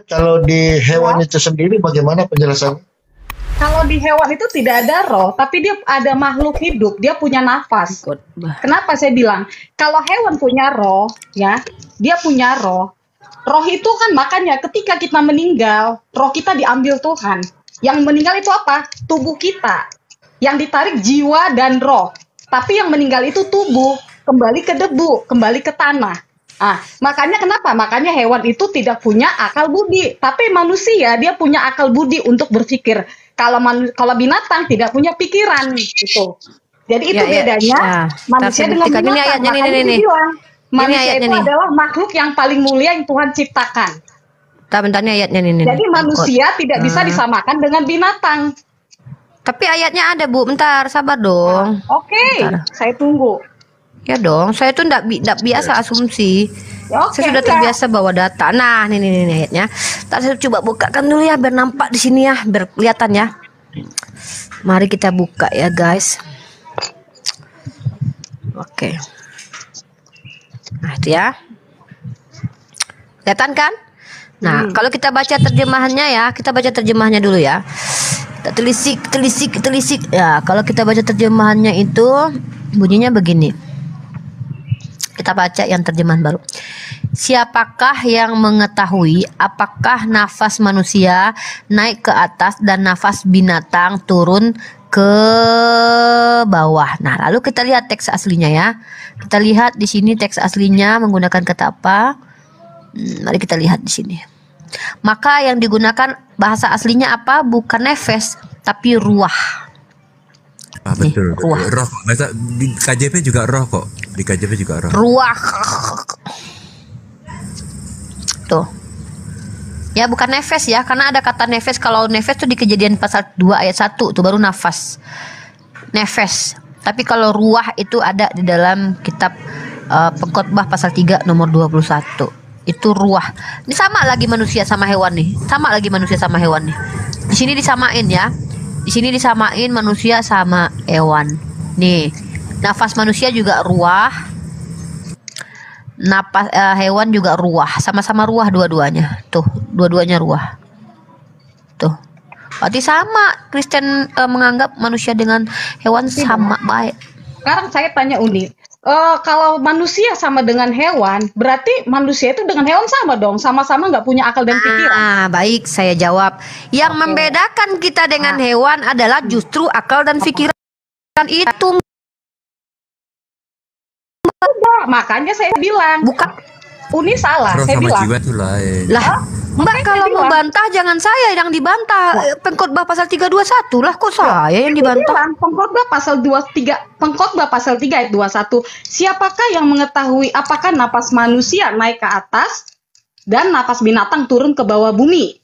Kalau di hewan Ya. itu sendiri bagaimana penjelasannya? Kalau di hewan itu tidak ada roh, tapi dia ada makhluk hidup, dia punya nafas. Khotbah. Kenapa saya bilang kalau hewan punya roh, ya, dia punya roh. Roh itu kan makanya ketika kita meninggal, roh kita diambil Tuhan. Yang meninggal itu apa? Tubuh kita. Yang ditarik jiwa dan roh. Tapi yang meninggal itu tubuh, kembali ke debu, kembali ke tanah. Ah, makanya kenapa? Makanya hewan itu tidak punya akal budi, tapi manusia dia punya akal budi untuk berpikir. Kalau binatang tidak punya pikiran gitu. Jadi itu bedanya Ya. manusia dengan Buktikan. Ini binatang. ayatnya Makanya nih. dibilang, manusia ayatnya itu nih. adalah makhluk yang paling mulia yang Tuhan ciptakan. Bentar ayatnya nih. Jadi manusia tidak bisa disamakan dengan binatang. Tapi ayatnya ada, Bu. Bentar, sabar dong. Oke, Bentar. saya tunggu. Ya dong, saya tuh enggak biasa asumsi. Ya, oke, Saya sudah terbiasa bawa data. Nah, ini ayatnya. Ntar saya coba bukakan dulu ya biar nampak di sini ya, biar kelihatan ya. Mari kita buka ya, guys. Oke. Nah, itu ya. Kelihatan kan? Nah, kalau kita baca terjemahannya ya, kita baca terjemahannya dulu ya. Kita telisik. Ya, kalau kita baca terjemahannya itu bunyinya begini. Kita baca yang terjemahan baru. Siapakah yang mengetahui apakah nafas manusia naik ke atas dan nafas binatang turun ke bawah? Nah, lalu kita lihat teks aslinya ya. Kita lihat di sini teks aslinya menggunakan kata apa? Mari kita lihat di sini. Maka yang digunakan bahasa aslinya apa? Bukan nefes, tapi ruah. Betul. Ruah. Roh. Masa di KJP juga roh kok. Di KJP juga roh. Ruah. Tuh. Ya bukan nefes ya, karena ada kata nefes. Kalau nefes tuh di Kejadian pasal 2 ayat 1 tuh baru nafas. Nefes. Tapi kalau ruah itu ada di dalam kitab Pengkhotbah pasal 3 nomor 21. Itu ruah. Ini sama lagi manusia sama hewan nih. Sama lagi manusia sama hewan nih. Di sini disamain ya. Di sini disamain manusia sama hewan. Nih, nafas manusia juga ruah. Napas hewan juga ruah. Sama-sama ruah dua-duanya. Tuh, dua-duanya ruah. Tuh. Berarti sama. Kristen menganggap manusia dengan hewan sama baik. Sekarang saya tanya Uni, kalau manusia sama dengan hewan, berarti manusia itu dengan hewan sama dong, sama-sama nggak punya akal dan pikiran. Ah, baik, saya jawab. Yang membedakan kita dengan hewan adalah justru akal dan pikiran itu. Makanya saya bilang, Bukan. Uni salah. Roh Saya sama bilang, jiwa itu lain. Lah, Mbak Makanya kalau saya mau bilang. bantah jangan saya yang dibantah. Pengkhotbah pasal 321 lah, kok saya yang dibantah. bilang, Pengkhotbah pasal 23, Pengkhotbah pasal 3 ayat 21. Siapakah yang mengetahui apakah napas manusia naik ke atas dan napas binatang turun ke bawah bumi?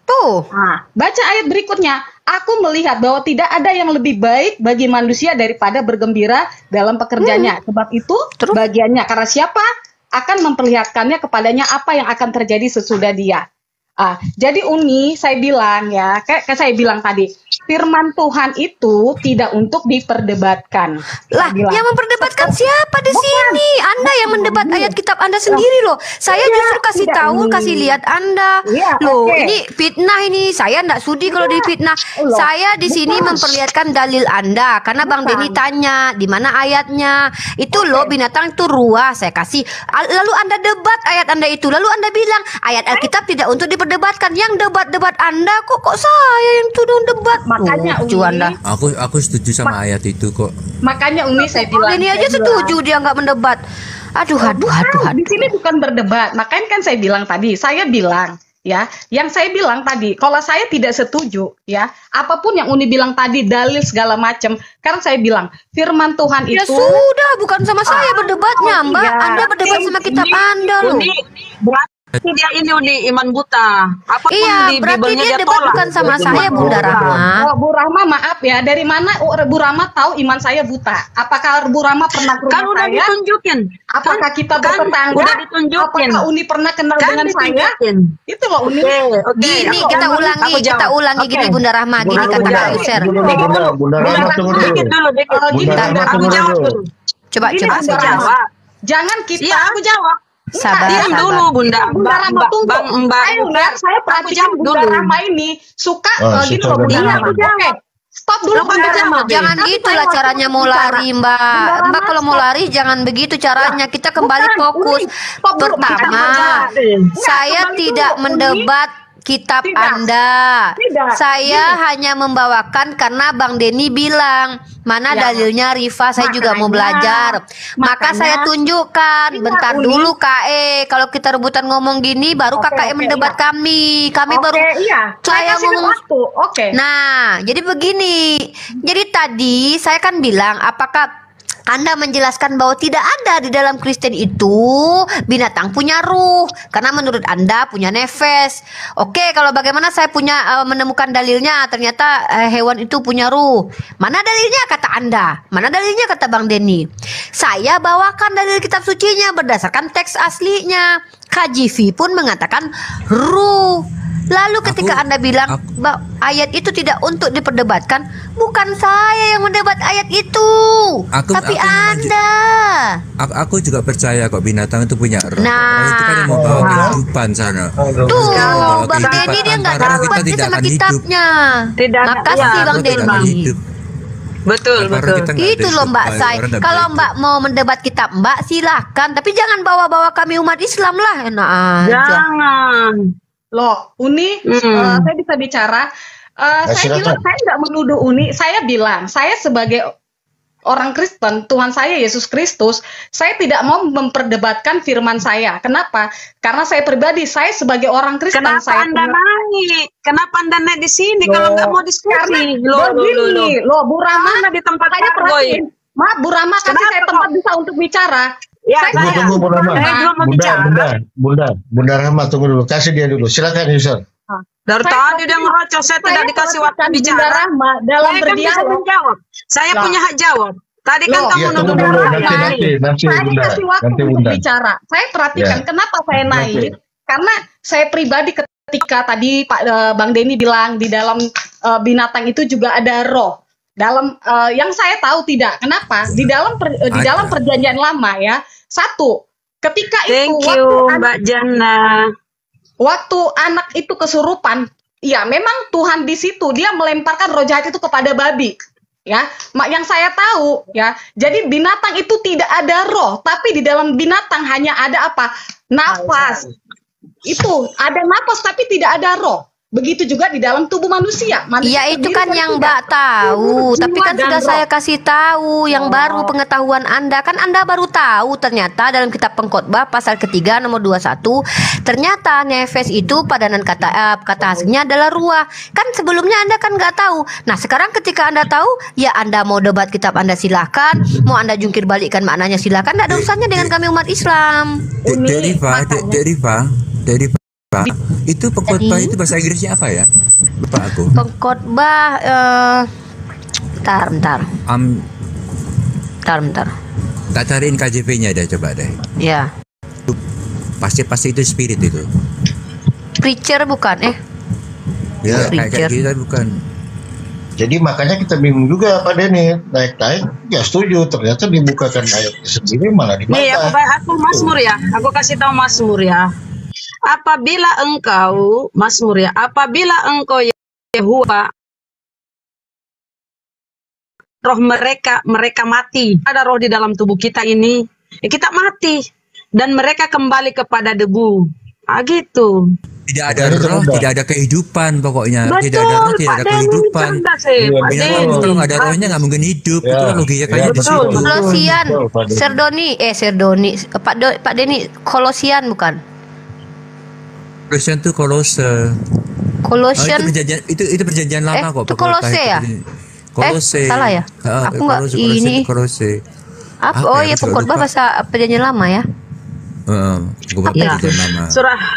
Tuh. Nah, baca ayat berikutnya. Aku melihat bahwa tidak ada yang lebih baik bagi manusia daripada bergembira dalam pekerjaannya. Sebab itu Terus? bagiannya. Karena siapa akan memperlihatkannya kepadanya apa yang akan terjadi sesudah dia. Jadi Uni, saya bilang ya, kayak saya bilang tadi, firman Tuhan itu tidak untuk diperdebatkan. Lah, Saya bilang. yang memperdebatkan siapa di sini? Anda yang mendebat ayat kitab Anda sendiri loh. Saya justru kasih tidak, tahu, Uni. kasih lihat Anda. Iya, Loh, oke. ini fitnah ini. Saya enggak sudi kalau difitnah. Loh, Saya di sini bukan. memperlihatkan dalil Anda karena Bang Bukan. Denny tanya di mana ayatnya. Itu loh binatang itu ruah, saya kasih. Lalu Anda debat ayat Anda itu. Lalu Anda bilang ayat Alkitab tidak untuk diperdebatkan. Yang debat-debat Anda kok saya yang tuduh debat. Makanya, Lucu Uni. Anda. Aku setuju sama ayat itu kok. Makanya Uni saya bilang. Ini aja saya bilang. setuju dia nggak mendebat. Aduh. Di sini bukan berdebat. Makanya kan saya bilang tadi, saya bilang ya, yang saya bilang tadi, kalau saya tidak setuju ya, apapun yang Uni bilang tadi, dalil segala macam, karena saya bilang firman Tuhan Ya itu sudah, bukan sama saya berdebatnya, Mbak. iya. Anda berdebat sama kitab Anda loh. Uni berarti dia ini Uni iman buta. Apapun Iya, di berarti Biblenya dia dia debat tolak. bukan sama saya, Bunda Rahma. Oh, Bu Rahma maaf ya, dari mana Bu Rahma tahu iman saya buta? Apakah Bu Rahma pernah ke rumah Kan udah saya? ditunjukin. Apakah kita kan bertetangga? udah ditunjukin. Apakah Uni pernah kenal Kan dengan saya? ditunjukin. Itu loh Uni. Oke. Gini Aku kita jawab. ulangi, Aku jawab. kita ulangi gini Oke. Bunda Rahma, gini Bunda, kata Bunda, Kak User. Bunda Rahma tunggu dulu. Dikit dulu, dikit. Oh, gini, Bunda Rahma Bunda tunggu Aku jawab dulu. dulu. Coba Gini, coba Bunda Aku Rahma. jawab. Jangan kita Iya, aku jawab. Sabar, Diam sabar. dulu Bunda. Bunda Rama tunggu. Saya lihat, saya perhatikan jawab Bunda dulu. Rama ini suka gini suka loh Bunda Bunda Rama. Rama. Oke, stop dulu Lo kan Bunda jawab, Rama. Jangan Nanti gitu saya lah waktu caranya mau bicara. lari Mbak. Bunda Rama, Mbak kalau mau stop. lari jangan begitu caranya. Kita kembali Bukan, fokus. Uni, stop dulu. Pertama, Enggak, saya kembali tidak dulu, Uni. mendebat kitab Tidak. Anda. Tidak. Saya hanya membawakan karena Bang Denny bilang, mana Ya. dalilnya Rifa, saya juga mau belajar. Maka makanya- saya tunjukkan. Iya, Bentar Uni. dulu KE. Kalau kita rebutan ngomong gini baru Oke, KKE oke, mendebat iya. kami. Kami Oke, baru iya. saya kasih ngomong waktu. Oke. Nah, jadi begini. Jadi tadi saya kan bilang, apakah Anda menjelaskan bahwa tidak ada di dalam Kristen itu binatang punya ruh, karena menurut Anda punya nefes. Oke, kalau bagaimana saya punya menemukan dalilnya, ternyata hewan itu punya ruh. Mana dalilnya kata Anda? Mana dalilnya kata Bang Denny? Saya bawakan dalil kitab sucinya berdasarkan teks aslinya. KJV pun mengatakan ruh. Lalu ketika Anda bilang ayat itu tidak untuk diperdebatkan, bukan saya yang mendebat ayat itu, tapi Anda. Aku juga percaya kok binatang itu punya roh. Nah. Roh itu kan yang membawa kehidupan sana. Tuh, Kalau Bang kehidupan Denny dia nggak tanpa roh dapat kita dia tidak sama akan hidup. kitabnya. Tidak, Makasih iya, Bang Roh tidak akan Denny. hidup. Betul, Tanpa roh betul. kita nggak ada Itu loh hidup. Mbak Orang Say. nggak Kalau bisa Mbak mau mendebat kitab Mbak silahkan, tapi jangan bawa-bawa kami umat Islam lah, enak aja. Jangan. Loh, Uni, saya bisa bicara. Saya silakan. bilang saya nggak menuduh Uni. Saya bilang saya sebagai orang Kristen, Tuhan saya Yesus Kristus, saya tidak mau memperdebatkan firman saya. Kenapa? Karena saya pribadi, saya sebagai orang Kristen, Kenapa saya Anda naik? Kenapa Anda naik di sini kalau nggak mau diskusi? Karena Loh. begini, loh Bu Rama, Mana di tempat saya Parboy? perhatiin. Maaf Bu Rama, kasih Kenapa saya kok? tempat bisa untuk bicara. Ya, Saya- Tunggu Bunda Rama. Saya belum mau Bunda, bicara. Bunda Rama tunggu dulu. Kasih dia dulu. Silakan Yusuf. Dari Saya tadi dia ngerocos, saya tidak dikasih waktu perhatikan Bunda bicara. Rama dalam Saya kan bisa berdialog. menjawab. Saya Loh. punya hak jawab. Tadi kan Loh. kamu Iya, tunggu nuduh dulu. Bunda Nanti Rama. Saya Bunda. kasih waktu Nanti untuk Bunda. bicara. Saya perhatikan Ya. kenapa saya naik. Nanti. Karena saya pribadi ketika tadi Bang Denny bilang di dalam binatang itu juga ada roh. Dalam yang saya tahu tidak. Kenapa? Di dalam Ada. perjanjian lama ya. Satu, ketika Thank itu you, Mbak Jana. waktu anak itu kesurupan, ya memang Tuhan di situ dia melemparkan roh jahat itu kepada babi. Ya, yang saya tahu ya. Jadi binatang itu tidak ada roh, tapi di dalam binatang hanya ada apa? Nafas. Itu ada nafas tapi tidak ada roh. Begitu juga di dalam tubuh manusia. Iya itu kan yang Mbak tahu, tapi kan sudah saya kasih tahu yang baru pengetahuan Anda. Kan Anda baru tahu ternyata dalam kitab Pengkhotbah pasal ketiga nomor 21 ternyata nefes itu padanan kata aslinya adalah ruah. Kan sebelumnya Anda kan nggak tahu. Nah sekarang ketika Anda tahu, ya Anda mau debat kitab Anda silakan, mau Anda jungkir balikkan maknanya silakan. Nggak ada urusannya dengan kami umat Islam. Dek Rifa, itu pengkhotbah itu bahasa Inggrisnya apa ya? Lupa aku. Pengkhotbah bentar. Tak cariin KJP-nya deh, coba deh. Ya. Pasti itu spirit itu. Preacher bukan Ya. Kayak Preacher. kita bukan. Jadi makanya kita bingung juga Pak Denny. Naik-naik nggak setuju. Ternyata dibukakan ayatnya sendiri malah Nih, dibantah. aku Mazmur ya. Aku kasih tahu Mazmur ya. Apabila engkau Yehuwa roh mereka mati. Ada roh di dalam tubuh kita ini. Ya, kita mati dan mereka kembali kepada debu. Gitu. Tidak ada roh, tidak ada kehidupan pokoknya. Tidak ada roh, tidak ada Pak Denny kehidupan. cerdas, Pak Binatang itu Denny. kalau nggak ada rohnya nggak mungkin hidup. Ya. Itu kan logika kayak Ya, di situ. betul. Kolosian, Betul, Pak Denny. Serdoni, Pak Denny, Kolosian bukan? Kolosian itu Kolose. Kolosian, Itu perjanjian lama kok. itu Kolose ya? Kolose. salah ya? Aku nggak ini. Kolose. Apa? Apa Oh ya? ya Aku Pengkhotbah lupa. bahasa perjanjian lama ya? Gue baca Ya. perjanjian lama.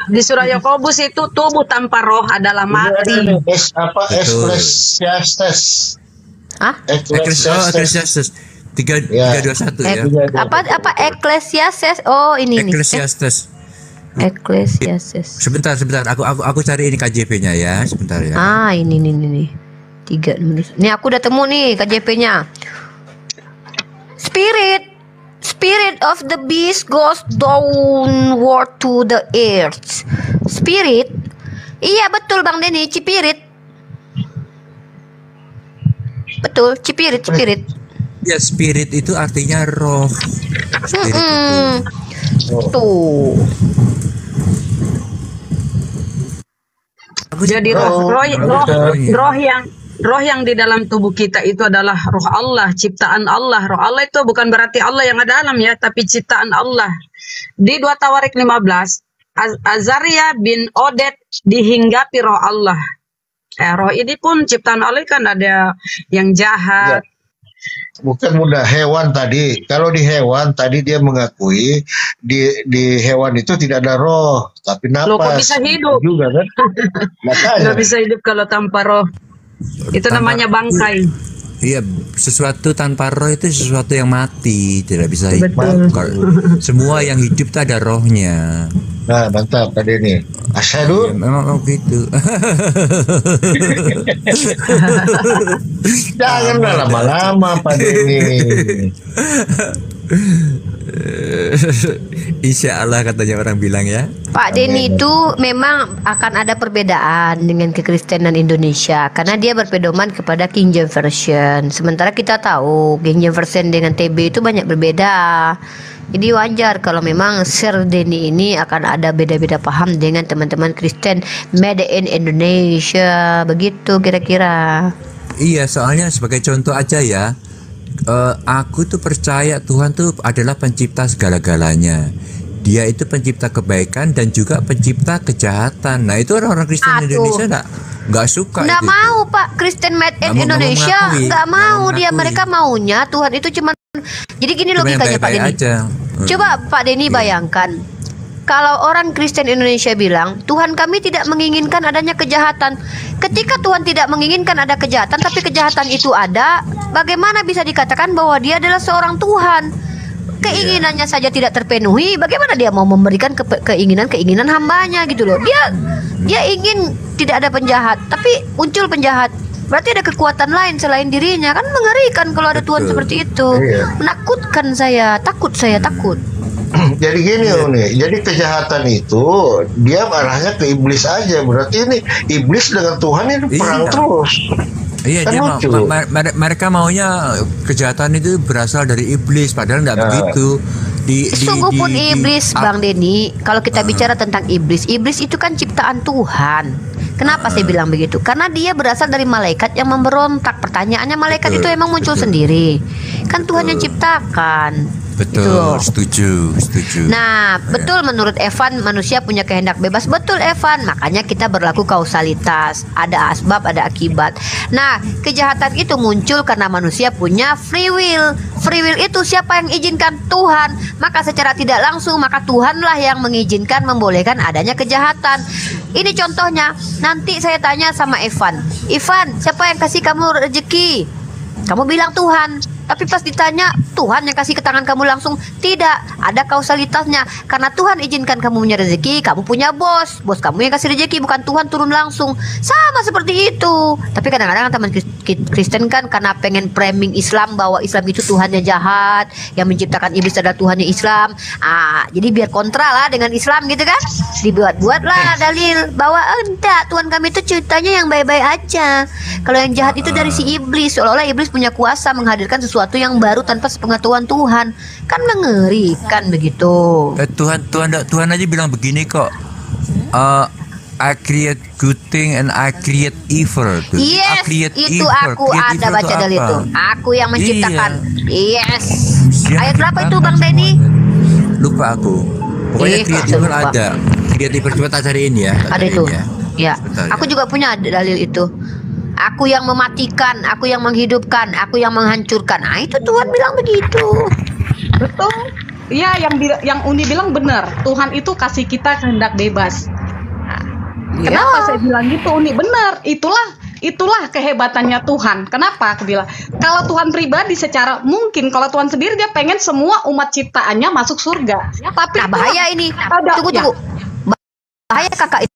Di surah Yakobus itu tubuh tanpa roh adalah mati. Ecclesiastes. Hah? Ecclesiastes 3:21 ya. Apa Ecclesiastes? Oh ini nih. Ecclesiastes. Ecclesiastes. Sebentar. Aku cari ini KJP-nya ya. Sebentar ya. Ah ini nih. 3 menit. Nih aku udah temu nih KJP-nya. Spirit spirit of the beast goes downward to the earth. Spirit? Iya betul Bang Denny, cipirit. Betul, cipirit. Ya, spirit itu artinya roh. Spirit itu. Tuh. Jadi roh yang di dalam tubuh kita itu adalah roh Allah, ciptaan Allah. Roh Allah itu bukan berarti Allah yang ada alam ya, tapi ciptaan Allah. Di 2 Tawarik 15, Azaria bin Odet dihinggapi roh Allah. Roh ini pun ciptaan Allah, kan ada yang jahat. Ya. Bukan mudah hewan tadi. Kalau di hewan tadi dia mengakui di hewan itu tidak ada roh, tapi napas. Loh, kok bisa hidup? Juga kan? Makanya. Nggak bisa hidup kalau tanpa roh. Itu namanya bangkai. Iya, sesuatu tanpa roh itu sesuatu yang mati, tidak bisa hidup. Semua yang hidup itu ada rohnya. Nah, mantap Pak Denny. Asyhadu. Ya, memang begitu. Janganlah lama-lama Pak Denny. Insya Allah katanya orang bilang ya. Pak Denny itu memang akan ada perbedaan dengan kekristenan Indonesia karena dia berpedoman kepada King James Version. Sementara kita tahu King James Version dengan TB itu banyak berbeda. Jadi wajar kalau memang Sir Denny ini akan ada beda-beda paham dengan teman-teman Kristen Made in Indonesia. Begitu kira-kira. Iya, soalnya sebagai contoh aja ya. Aku tuh percaya Tuhan tuh adalah pencipta segala-galanya. Dia itu pencipta kebaikan dan juga pencipta kejahatan. Nah itu orang-orang Kristen Indonesia nggak suka. Nggak mau Pak, Kristen Made in Indonesia nggak mau dia. Mereka maunya Tuhan itu cuma. Jadi gini logikanya Pak Denny. Coba Pak Denny bayangkan. Kalau orang Kristen Indonesia bilang, Tuhan kami tidak menginginkan adanya kejahatan. Ketika Tuhan tidak menginginkan ada kejahatan, tapi kejahatan itu ada, bagaimana bisa dikatakan bahwa dia adalah seorang Tuhan? Keinginannya saja tidak terpenuhi, bagaimana dia mau memberikan keinginan hambanya gitu loh. Dia ingin tidak ada penjahat, tapi muncul penjahat. Berarti ada kekuatan lain selain dirinya. Kan mengerikan kalau ada Tuhan seperti itu. Menakutkan saya, takut. Jadi gini nih, jadi kejahatan itu dia arahnya ke iblis aja. Berarti ini iblis dengan Tuhan ini perang terus. Iya, kan mereka maunya kejahatan itu berasal dari iblis, padahal tidak begitu. Sungguh pun iblis, Bang Denny. Kalau kita bicara tentang iblis itu kan ciptaan Tuhan. Kenapa saya bilang begitu? Karena dia berasal dari malaikat yang memberontak. Pertanyaannya, malaikat itu emang muncul sendiri? Kan Tuhan yang ciptakan. Betul, setuju. Nah, betul menurut Evan manusia punya kehendak bebas. Betul Evan, makanya kita berlaku kausalitas. Ada asbab, ada akibat. Nah, kejahatan itu muncul karena manusia punya free will. Free will itu siapa yang izinkan? Tuhan. Maka secara tidak langsung, maka Tuhanlah yang mengizinkan, membolehkan adanya kejahatan. Ini contohnya. Nanti saya tanya sama Evan, siapa yang kasih kamu rezeki? Kamu bilang Tuhan. Tapi pas ditanya, Tuhan yang kasih ke tangan kamu langsung? Tidak, ada kausalitasnya. Karena Tuhan izinkan kamu punya rezeki, kamu punya bos kamu yang kasih rezeki, bukan Tuhan turun langsung. Sama seperti itu. Tapi kadang-kadang teman Kristen kan karena pengen framing Islam bahwa Islam itu Tuhannya jahat, yang menciptakan iblis adalah Tuhannya Islam. Jadi biar kontra lah dengan Islam gitu kan. Dibuat-buatlah dalil bahwa enggak, Tuhan kami itu ceritanya yang baik-baik aja. Kalau yang jahat itu dari si iblis, seolah-olah iblis punya kuasa menghadirkan sesuatu yang baru tanpa sepengetahuan Tuhan. Kan mengerikan begitu. Tuhan aja bilang begini kok. I create good thing and I create evil. Yes, itu aku ada baca dalil itu. Aku yang menciptakan. Yes. Ayat berapa itu Bang Denny? Lupa aku. Pokoknya create evil ada. Create evil, coba tak cariin ya. Ada itu. Ya. Aku juga punya dalil itu. Aku yang mematikan, aku yang menghidupkan, aku yang menghancurkan. Itu Tuhan bilang begitu. Betul. Iya, yang Uni bilang benar. Tuhan itu kasih kita kehendak bebas. Kenapa saya bilang gitu, Uni? Benar. Itulah kehebatannya Tuhan. Kenapa aku bilang? Kalau Tuhan pribadi secara mungkin, kalau Tuhan sendiri dia pengen semua umat ciptaannya masuk surga. Tapi bahaya ini. Tunggu. Bahaya kakak.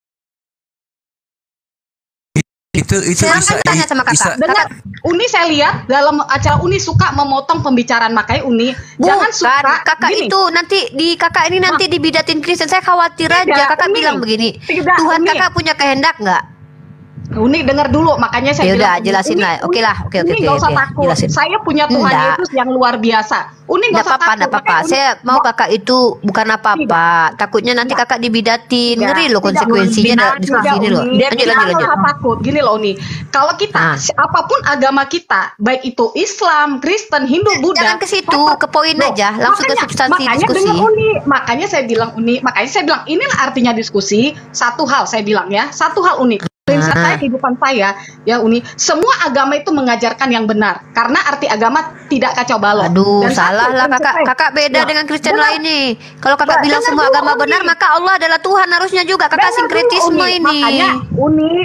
Itu Silakan tanya sama kakak. Isa- Dengar, Uni saya lihat dalam acara Uni suka memotong pembicaraan, makanya Uni jangan suka kakak gini. itu nanti di kakak ini nanti dibidatin Kristen. Saya khawatir Tidak, aja. Kakak Uni. bilang begini. Tidak, Tuhan Uni. kakak punya kehendak nggak? Uni dengar dulu, makanya saya Ya udah, bilang, jelasin Uni, lah. Oke lah, oke, Uni nggak usah takut. jelasin. Saya punya Tuhan Enggak. Yesus yang luar biasa. Uni nggak usah takut. Enggak apa-apa. Makanya Uni- Saya mau kakak itu bukan apa-apa. Takutnya nanti kakak dibidatin. Tidak. Ngeri loh Tidak, konsekuensinya Uni. ada diskusi Tidak, ini loh. Uni. Lanjut, Kita lanjut, nggak lanjut. usah takut. Gini loh Uni, kalau kita apapun agama kita, baik itu Islam, Kristen, Hindu, Buddha, Jangan ke situ, ke poin Loh, aja, langsung ke substansi makanya diskusi. dengar Uni, makanya saya bilang inilah artinya diskusi. Satu hal saya bilang ya, satu hal Uni. Prinsip saya, kehidupan saya, ya Uni, semua agama itu mengajarkan yang benar. Karena arti agama tidak kacau balau. Aduh, Dan salah satu lah prinsip kakak. saya- Kakak beda Ya, dengan Kristen dengar. lain nih. Kalau kakak Ya, bilang dengar semua dulu, agama Uni. benar, maka Allah adalah Tuhan harusnya juga. Kakak Dengar dulu, sinkretisme Uni. ini. Makanya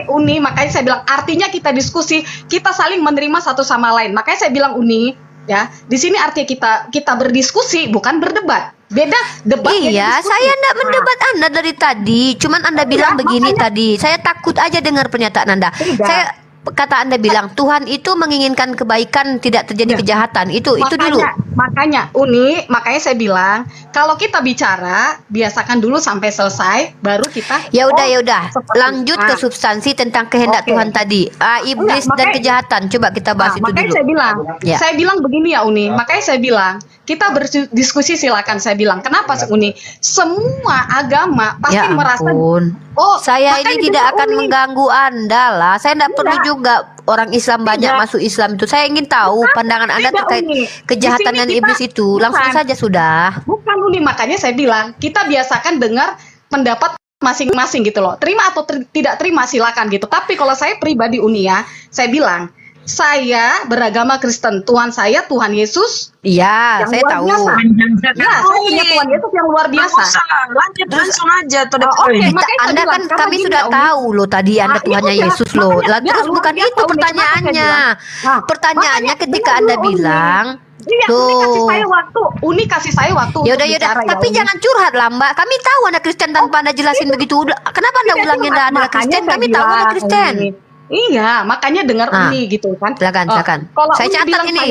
Uni, makanya saya bilang artinya kita diskusi, kita saling menerima satu sama lain. Makanya saya bilang Uni, ya, di sini artinya kita berdiskusi, bukan berdebat. Beda debat. jadi Iya, diskusi. saya tidak Nah, mendebat Anda dari tadi. Cuman Anda bilang begini makanya- tadi. Saya takut aja dengar pernyataan Anda. Tidak. Kata Anda bilang Tuhan itu menginginkan kebaikan, tidak terjadi Ya. kejahatan. Itu dulu. Makanya Uni, makanya saya bilang kalau kita bicara biasakan dulu sampai selesai, baru kita. Ya udah. seperti- Lanjut ke Ah. substansi tentang kehendak Oke. Tuhan tadi. Iblis Enggak, dan makanya- kejahatan. Coba kita bahas itu Makanya dulu. Ya. saya bilang begini ya Uni. Makanya saya bilang kita berdiskusi silakan. Saya bilang kenapa Uni? Semua agama pasti Ya merasa. ampun. Oh, Saya makanya ini tidak dengar, akan Uni. mengganggu Anda lah. Saya tidak perlu juga orang Islam banyak Tidak. masuk Islam itu. Saya ingin tahu pandangan Anda Tidak, terkait Uni. kejahatan Di dan sini kita- iblis itu. Langsung bukan. saja sudah. Bukan Uni, makanya saya bilang kita biasakan dengar pendapat masing-masing gitu loh. Terima atau tidak terima silakan gitu. Tapi kalau saya pribadi Uni ya, saya bilang saya beragama Kristen. Tuhan saya Tuhan Yesus Iya, yang saya luar tahu. biasa. Panjang Ya, saya punya Tuhan Yesus yang luar Nggak biasa. usah, lanjut langsung aja tuh the Oh, oke. point. Makanya saya Anda bilang, kan karena kami gini sudah ya, Umi. tahu loh tadi Anda Nah, Tuhannya iya, Yesus makanya, loh. ya, Lah terus luar bukan biasa, itu Umi. pertanyaannya. Kenapa saya bilang? Nah, Pertanyaannya makanya ketika dengar Anda dulu, Umi. bilang Iya, Uni kasih tuh. saya waktu. Uni kasih saya waktu Ya untuk udah, bicara ya, tapi Uni. jangan curhat lah Mbak. Kami tahu Anda Kristen tanpa Anda jelasin begitu. Kenapa Anda Tidak ulangin curhat. Anda adalah Makanya Kristen? saya Kami tahu Anda bilang, Kristen. Uni. Iya, makanya dengar Ah. Uni gitu kan. Silakan. Kalau Saya Uni catat bilang ini.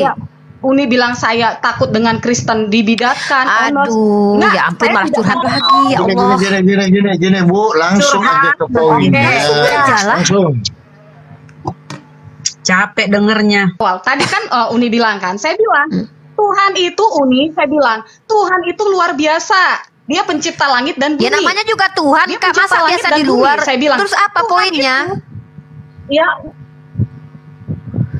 Uni bilang saya takut dengan Kristen dibidatkan. Aduh, Nah, ya ampun saya malah tidak curhat mau. lagi. Ya Allah. Gini, Bu, langsung aja ke poinnya. Langsung aja lah. Langsung. Capek dengernya. Awal. Tadi kan Uni bilang kan, saya bilang Tuhan itu Uni, saya bilang Tuhan itu luar biasa. Dia pencipta langit dan bumi. Ya namanya juga Tuhan, Dia Kak. pencipta Masa langit biasa dan di bumi. luar? Saya bilang, Terus apa Tuhan poinnya? Ya,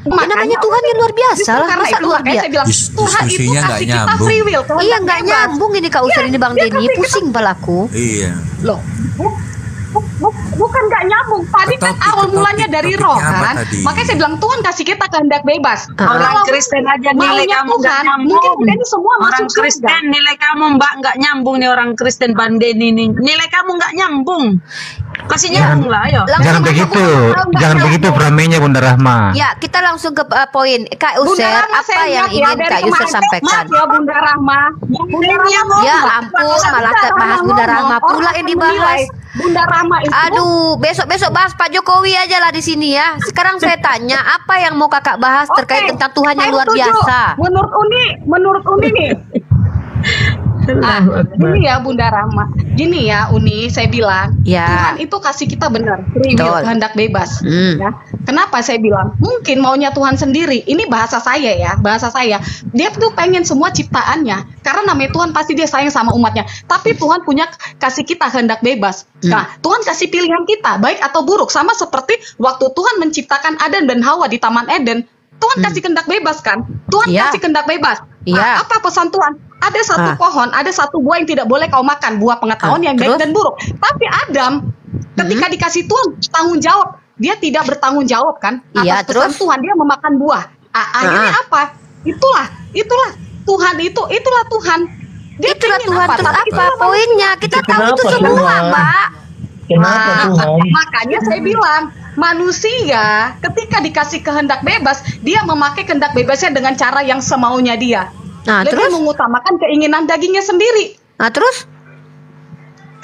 Ya namanya Tuhan yang luar biasa lah. Karena Masa itu luar makanya biasa? saya bilang Tuhan itu Diskusinya nggak kasih kita nyambung. free will. kehendak Iya nggak bebas. nyambung ini Kak User ini Bang Dia Denny. kasih kita- Pusing palaku. Iya. Loh, bukan nggak nyambung. Tadi kan Topik- awal mulanya dari topiknya roh apa kan. tadi? Makanya saya bilang Tuhan kasih kita kehendak bebas. Orang Kalau Kristen aja nilai maunya kamu nggak Tuhan, nyambung. mungkin kita ini semua Orang masuk surga. Kristen nilai kamu Mbak nggak nyambung nih orang Kristen Banden ini. Nilai kamu nggak nyambung. Kasih nyambung lah, ayo. Langsung Jangan masuk begitu, ke- jangan begitu framenya Bunda Rahma. Ya, kita langsung ke poin. Kak Bunda User, Rahma, apa saya yang ingat ya, ingin dari Kak User kemarin. sampaikan? Maaf ya Bunda Rahma. Bunda Rahma. Ya ampun, malah bahas Bunda Rahma pula yang dibahas. Bunda Rahma itu. Aduh, besok-besok bahas Pak Jokowi aja lah di sini ya. Sekarang saya tanya, apa yang mau Kakak bahas terkait Oke, tentang Tuhan yang saya luar setuju. biasa? Menurut Uni nih. Gini ya Bunda Rahma. Gini ya Uni, saya bilang Ya. Tuhan itu kasih kita benar free will, Betul. kehendak bebas. Hmm. Ya. Kenapa saya bilang? Mungkin maunya Tuhan sendiri. Ini bahasa saya ya, bahasa saya. Dia tuh pengen semua ciptaannya. Karena namanya Tuhan pasti dia sayang sama umatnya. Tapi Tuhan punya kasih kita kehendak bebas. Nah, Tuhan kasih pilihan kita, baik atau buruk. Sama seperti waktu Tuhan menciptakan Adam dan Hawa di Taman Eden. Tuhan kasih kehendak bebas kan? Tuhan Iya. kasih kehendak bebas. Iya. Apa pesan Tuhan? Ada satu pohon, ada satu buah yang tidak boleh kau makan, buah pengetahuan yang baik Terus? dan buruk. Tapi Adam ketika dikasih Tuhan tanggung jawab, dia tidak bertanggung jawab kan atas Iya, pesan terus? Tuhan, dia memakan buah. Akhirnya apa? Itulah Tuhan itulah Tuhan. Dia Itulah pengen Tuhan, terus Tapi apa itulah poinnya? Kita tahu itu Kenapa semua, Tuhan? Mbak. Kenapa Tuhan? Makanya saya bilang manusia ketika dikasih kehendak bebas, dia memakai kehendak bebasnya dengan cara yang semaunya dia. Nah, Lebih terus? mengutamakan keinginan dagingnya sendiri. Nah, terus?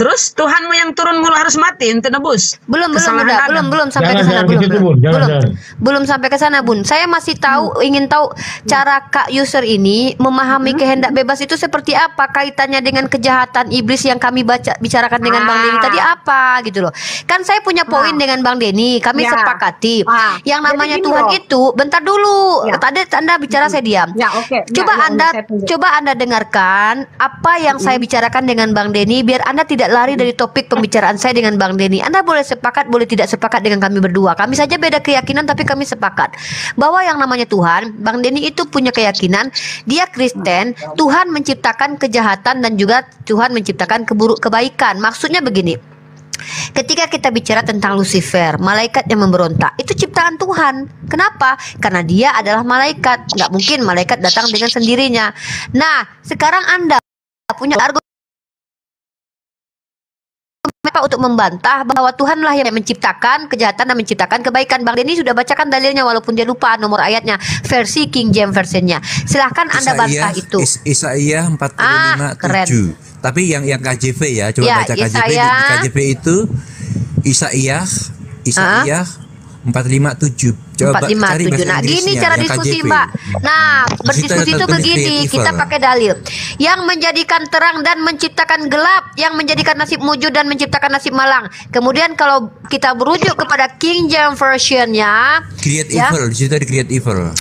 Terus Tuhanmu yang turun mulu harus mati untuk nebus. Belum kesalahan udah, Adam. belum sampai ke Jangan, sana jangan belum. ke situ, Bun. Jangan, Belum. jangan. Belum sampai ke sana, Bun. Saya masih ingin tahu cara Kak user ini memahami kehendak bebas itu seperti apa, kaitannya dengan kejahatan iblis yang kami bicarakan dengan Bang Denny tadi apa gitu loh. Kan saya punya poin dengan Bang Denny, kami Ya. sepakati. Yang Jadi namanya gini Tuhan loh. itu, bentar dulu. Ya. Tadi Anda bicara saya diam. Ya, oke. Coba Ya, Anda saya tunggu. coba Anda dengarkan apa yang saya bicarakan dengan Bang Denny biar Anda tidak lari dari topik pembicaraan saya dengan Bang Denny. Anda boleh sepakat, boleh tidak sepakat dengan kami berdua. Kami saja beda keyakinan tapi kami sepakat bahwa yang namanya Tuhan, Bang Denny itu punya keyakinan dia Kristen, Tuhan menciptakan kejahatan dan juga Tuhan menciptakan kebaikan. Maksudnya begini. Ketika kita bicara tentang Lucifer, malaikat yang memberontak, itu ciptaan Tuhan. Kenapa? Karena dia adalah malaikat. Nggak mungkin malaikat datang dengan sendirinya. Nah, sekarang Anda punya argumen untuk membantah bahwa Tuhanlah yang menciptakan kejahatan dan menciptakan kebaikan. Bang Denny sudah bacakan dalilnya walaupun dia lupa nomor ayatnya, versi King James versionnya. Silahkan Anda bantah itu. Isaiah 45:7. Tapi yang KJV ya, coba Ya, baca KJV. Di KJV itu Isaiah 457. Coba cari 457. bahasa Nah, gini Inggrisnya, cara yang diskusi, KJV. Mbak. Nah, Di berdiskusi situ itu ada begini, creative. kita pakai dalil. Yang menjadikan terang dan menciptakan gelap, yang menjadikan nasib mujud dan menciptakan nasib malang. Kemudian kalau kita berujuk kepada King James versionnya, Create ya. evil, di situ ada create evil.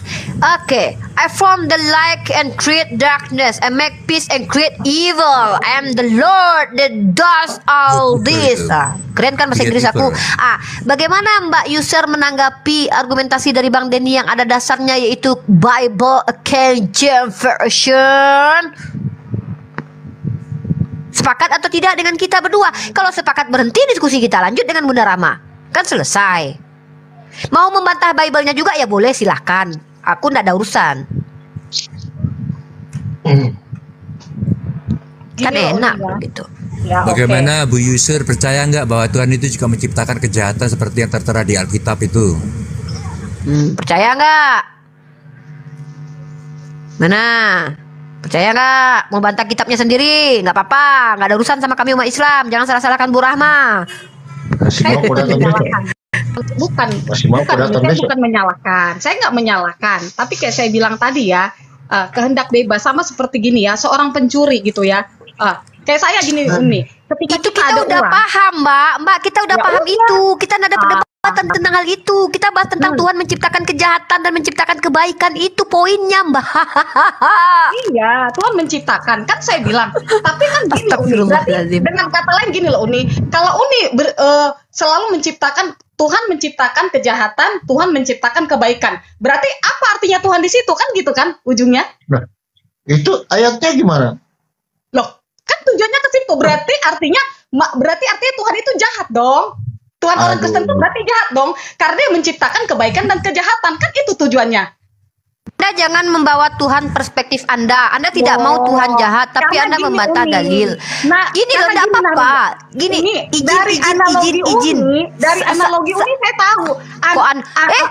Okay, I form the light and create darkness. I make peace and create evil. I am the Lord that does all this. Keren kan bahasa Inggris aku? Bagaimana Mbak user menanggapi argumentasi dari Bang Denny yang ada dasarnya yaitu Bible King James Version? Sepakat atau tidak dengan kita berdua? Kalau sepakat, berhenti diskusi kita, lanjut dengan Bunda Rama. Kan selesai. Mau membantah Bible-nya juga ya boleh, silahkan. Aku nggak ada urusan. Kan Gini loh, enak ya. gitu. Ya, oke. Bagaimana Bu User percaya nggak bahwa Tuhan itu juga menciptakan kejahatan seperti yang tertera di Alkitab itu? Percaya nggak? Mana? Percaya nggak? Mau bantah kitabnya sendiri? Nggak apa-apa. Nggak ada urusan sama kami umat Islam. Jangan salah-salahkan Bu Rahma. Masih mau aku datang besok. Bukan, Masih mau aku datang saya besok. bukan menyalahkan. Saya nggak menyalahkan. Tapi kayak saya bilang tadi ya, kehendak bebas sama seperti gini ya, seorang pencuri gitu ya. Kayak saya gini Uni, ketika Itu kita ada udah uang, paham, Mbak. Kita udah Ya paham udah. itu. Kita nggak ada perdebatan tentang hal itu. Kita bahas tentang Tuhan menciptakan kejahatan dan menciptakan kebaikan. Itu poinnya, Mbak. iya, Tuhan menciptakan. Kan saya bilang, tapi kan gini Uni, berarti Astagfirullahaladzim. dengan kata lain gini loh Uni, kalau Uni selalu menciptakan, Tuhan menciptakan kejahatan, Tuhan menciptakan kebaikan. Berarti apa artinya Tuhan di situ kan gitu kan ujungnya? Nah, itu ayatnya gimana? Loh, kan tujuannya ke situ. Berarti artinya Tuhan itu jahat dong. Tuhan orang Aduh. Kristen itu berarti jahat dong, karena dia menciptakan kebaikan dan kejahatan. Kan itu tujuannya. Anda jangan membawa Tuhan perspektif Anda. Anda tidak mau Tuhan jahat, tapi Karena Anda gini, membantah Umi. dalil. Nah, Gini loh, karena enggak gini, apa-apa. Nadia. Gini, Ini izin. dari analogi Uni saya tahu.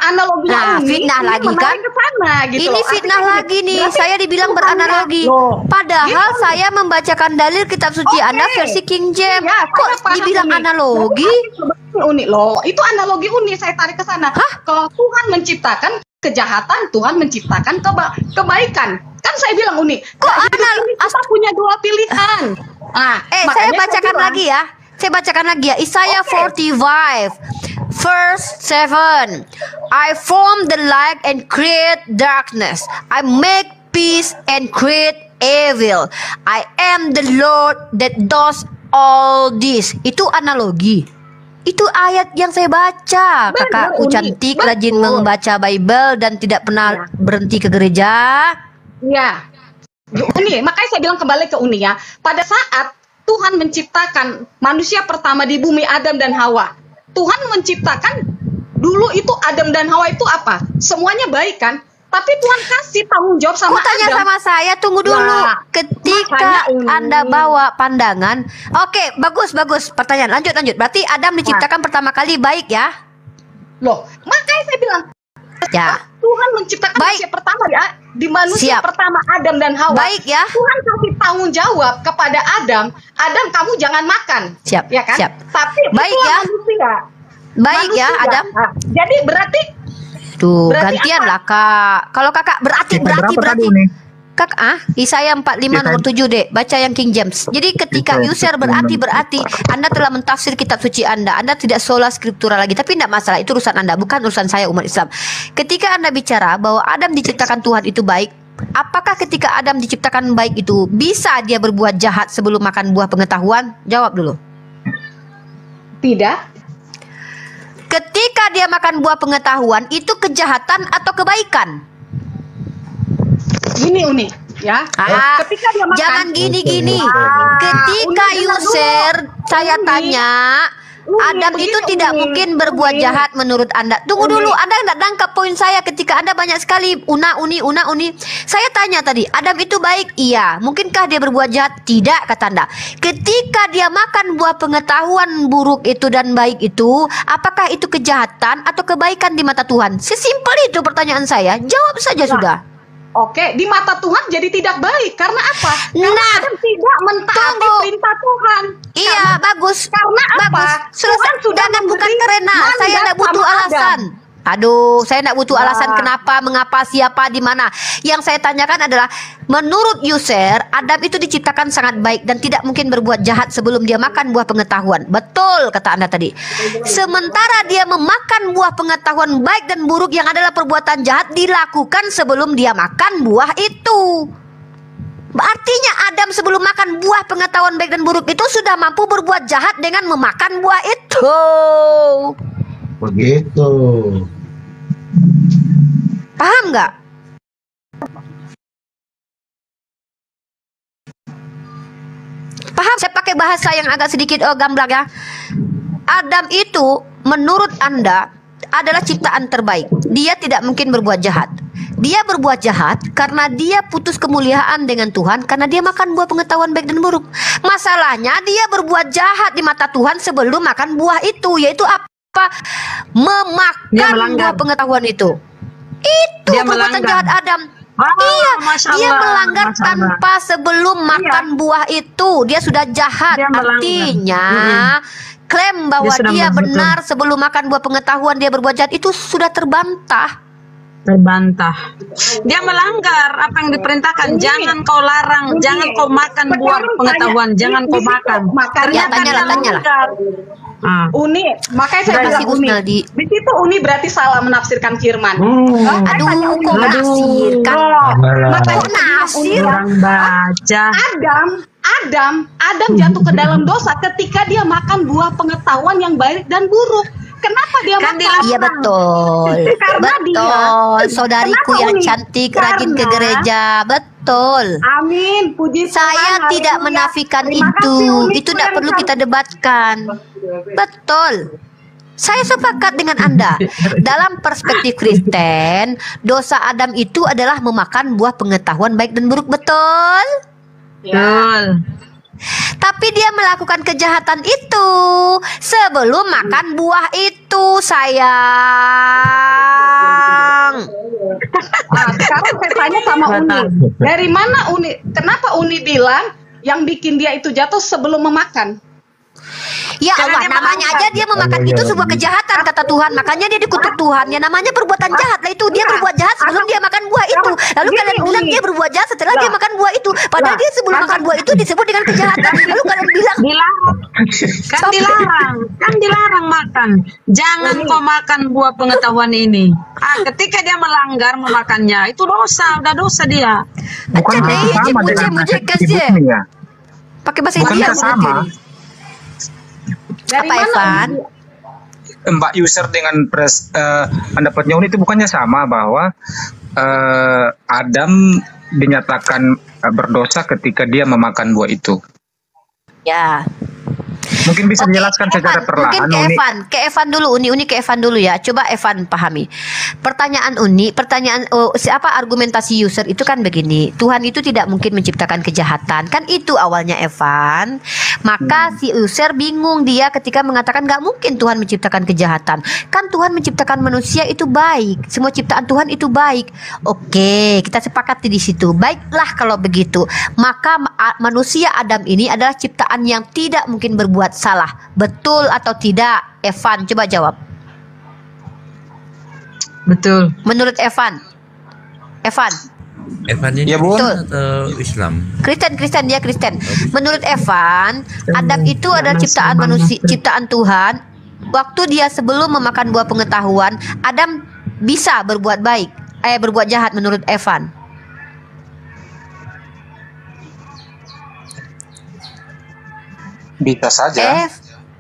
Analoginya nah, Uni fitnah ini lagi menarik kan? ke sana, gitu Ini loh. fitnah Artinya lagi nih. berarti Saya dibilang Tuhannya- beranalogi. Loh, Padahal gitu. saya membacakan dalil kitab suci Oke. Anda versi King James. Iya, Kok saya paham, dibilang Uni. analogi? Berarti Uni loh, itu analogi Uni saya tarik ke sana. Kalau Tuhan menciptakan kejahatan, Tuhan menciptakan kebaikan. Kan saya bilang Uni, Kok kita punya dua pilihan. Saya makanya bacakan bilang, lagi ya. Saya bacakan lagi ya. Isaiah 45 verse 7. I form the light and create darkness. I make peace and create evil. I am the Lord that does all this. Itu analogi. Itu ayat yang saya baca. Benar, Kakakku Uni. cantik, Betul. rajin membaca Bible dan tidak pernah berhenti ke gereja. Ya, Uni, makanya saya bilang kembali ke Uni ya. Pada saat Tuhan menciptakan manusia pertama di bumi, Adam dan Hawa. Tuhan menciptakan dulu itu Adam dan Hawa itu apa? Semuanya baik kan? Tapi Tuhan kasih tanggung jawab sama Kamu tanya Adam. sama saya, tunggu dulu. Nah, Ketika makanya Uni. Anda bawa pandangan, oke, bagus. Pertanyaan, lanjut. Berarti Adam diciptakan pertama kali baik ya? Loh, makanya saya bilang Ya. Tuhan menciptakan Baik. manusia pertama di manusia Siap. pertama Adam dan Hawa. Baik ya. Tuhan kasih tanggung jawab kepada Adam, kamu jangan makan. Siap, Ya kan? siap. Tapi Baik itulah ya. manusia. Baik ya, Manusia. Adam. Nah, jadi berarti Tuh, Berarti gantian apa? lah, Kak. Kalau Kakak berarti Berapa tadi nih? Kak, Yesaya 45 nomor 7 deh, baca yang King James. Jadi ketika Itu, user berarti Anda telah mentafsir kitab suci Anda tidak sola skriptura lagi, tapi tidak masalah, itu urusan Anda, bukan urusan saya umat Islam. Ketika Anda bicara bahwa Adam diciptakan Tuhan itu baik, apakah ketika Adam diciptakan baik itu bisa dia berbuat jahat sebelum makan buah pengetahuan? Jawab dulu. tidak. Ketika dia makan buah pengetahuan, itu kejahatan atau kebaikan? Gini Uni, ya. Ketika dia makan, Jangan gini-gini. Ah, Ketika Uni, dengar user dulu. saya Uni. tanya, Uni, Adam begini, itu tidak Uni. mungkin berbuat Uni. jahat menurut Anda. Tunggu Uni. dulu, Anda tidak tangkap poin saya ketika Anda banyak sekali uni. Saya tanya tadi, Adam itu baik? Iya. Mungkinkah dia berbuat jahat? Tidak, kata Anda. Ketika dia makan buah pengetahuan buruk itu dan baik itu, apakah itu kejahatan atau kebaikan di mata Tuhan? Sesimpel itu pertanyaan saya. Jawab saja Nah, sudah. Oke, di mata Tuhan jadi tidak baik. Karena apa? Karena Nah, Adam tidak mentaati tunggu. perintah Tuhan. Iya, bagus. Karena apa? Bagus. Selesai. Tuhan sudah Jangan bukan memberi karena saya mandat tidak butuh sama alasan. Aduh, saya tidak butuh Nah. alasan kenapa, mengapa, siapa, di mana. Yang saya tanyakan adalah, menurut user, Adam itu diciptakan sangat baik dan tidak mungkin berbuat jahat sebelum dia makan buah pengetahuan. Betul, kata Anda tadi. Sementara dia memakan buah pengetahuan baik dan buruk yang adalah perbuatan jahat dilakukan sebelum dia makan buah itu. Artinya Adam sebelum makan buah pengetahuan baik dan buruk itu sudah mampu berbuat jahat dengan memakan buah itu. Begitu. Paham nggak? Paham? Saya pakai bahasa yang agak sedikit gamblang ya. Adam itu menurut Anda adalah ciptaan terbaik. Dia tidak mungkin berbuat jahat. Dia berbuat jahat karena dia putus kemuliaan dengan Tuhan, karena dia makan buah pengetahuan baik dan buruk. Masalahnya dia berbuat jahat di mata Tuhan sebelum makan buah itu, yaitu apa? Dia Memakan melanggar. buah pengetahuan itu. Itu Dia perbuatan melanggar. jahat Adam. Ah, Iya, Masya dia Allah, melanggar Masya Allah. tanpa sebelum makan buah itu. Dia sudah jahat. Dia melanggar. Artinya klaim bahwa Dia sudah dia melanggar. benar sebelum makan buah pengetahuan dia berbuat jahat itu sudah terbantah. Terbantah. Dia melanggar apa yang diperintahkan. Jangan kau larang, Uni. jangan kau makan buah Sekarang pengetahuan, tanya, jangan di kau situ makan. makanya Ya, tanyalah, dia tanyalah. melanggar. Ah. Uni, makanya saya Terima bilang kasih, Gus Uni. Meldi. Di situ Uni berarti salah menafsirkan firman. Hmm. Aduh, kok menafsirkan? Makanya Kok nafsir? Orang baca. Adam jatuh ke dalam dosa ketika dia makan buah pengetahuan yang baik dan buruk. Kenapa dia Kan makan? Iya betul. Karena dia- Betul. Saudariku Kenapa, yang Uni? cantik rajin ke Karena- gereja. Betul. Amin, puji Tuhan. Saya tidak haleluya. menafikan Terima itu. kasih, Uni, Itu tidak yang perlu cantik. kita debatkan. Betul. Saya sepakat dengan Anda. Dalam perspektif Kristen, dosa Adam itu adalah memakan buah pengetahuan baik dan buruk, betul? Betul. Tapi dia melakukan kejahatan itu sebelum makan buah itu, sayang. Nah, sekarang saya tanya sama Uni. Dari mana Uni? Kenapa Uni bilang yang bikin dia itu jatuh sebelum memakan? Ya Karena Allah, dia namanya melanggar. aja dia memakan itu sebuah kejahatan, kata Tuhan. Makanya dia dikutuk Tuhan. Ya namanya perbuatan jahat lah itu. Dia berbuat jahat sebelum dia makan buah itu. Lalu Gini, kalian bilang Uni. dia berbuat jahat setelah dia makan buah itu. Padahal Lah, dia sebelum makan buah itu disebut dengan kejahatan. Lalu kalian bilang Dilarang. Kan dilarang. Kan dilarang makan. Jangan kau makan buah pengetahuan ini. Ketika dia melanggar memakannya, itu dosa, udah dosa dia. Bukan Aja deh, sama muje dengan muje nasib kasih. ibu nih ya. pakai bahasa Bukankah India sama? Dari Apa, mana Evan? Uni? Mbak user dengan pendapatnya Uni itu bukannya sama bahwa Adam dinyatakan berdosa ketika dia memakan buah itu. Ya. Mungkin bisa Oke, dijelaskan ke secara Evan. Mungkin perlahan, ke Uni. Evan, Uni ke Evan dulu ya. Coba Evan pahami. Pertanyaan siapa argumentasi user itu kan begini. Tuhan itu tidak mungkin menciptakan kejahatan. Kan itu awalnya Evan. Maka si user bingung dia ketika mengatakan nggak mungkin Tuhan menciptakan kejahatan. Kan Tuhan menciptakan manusia itu baik. Semua ciptaan Tuhan itu baik. Oke, kita sepakati di situ. Baiklah kalau begitu. Maka manusia Adam ini adalah ciptaan yang tidak mungkin berbuat salah. Betul atau tidak? Evan, coba jawab. Betul. Menurut Evan. Evan Evan ini Ya, Bun. Kristen atau Islam? Kristen, dia Kristen. Menurut Evan, Adam itu adalah ciptaan manusia, ciptaan Tuhan. Waktu dia sebelum memakan buah pengetahuan, Adam bisa berbuat baik, berbuat jahat menurut Evan. Bisa saja.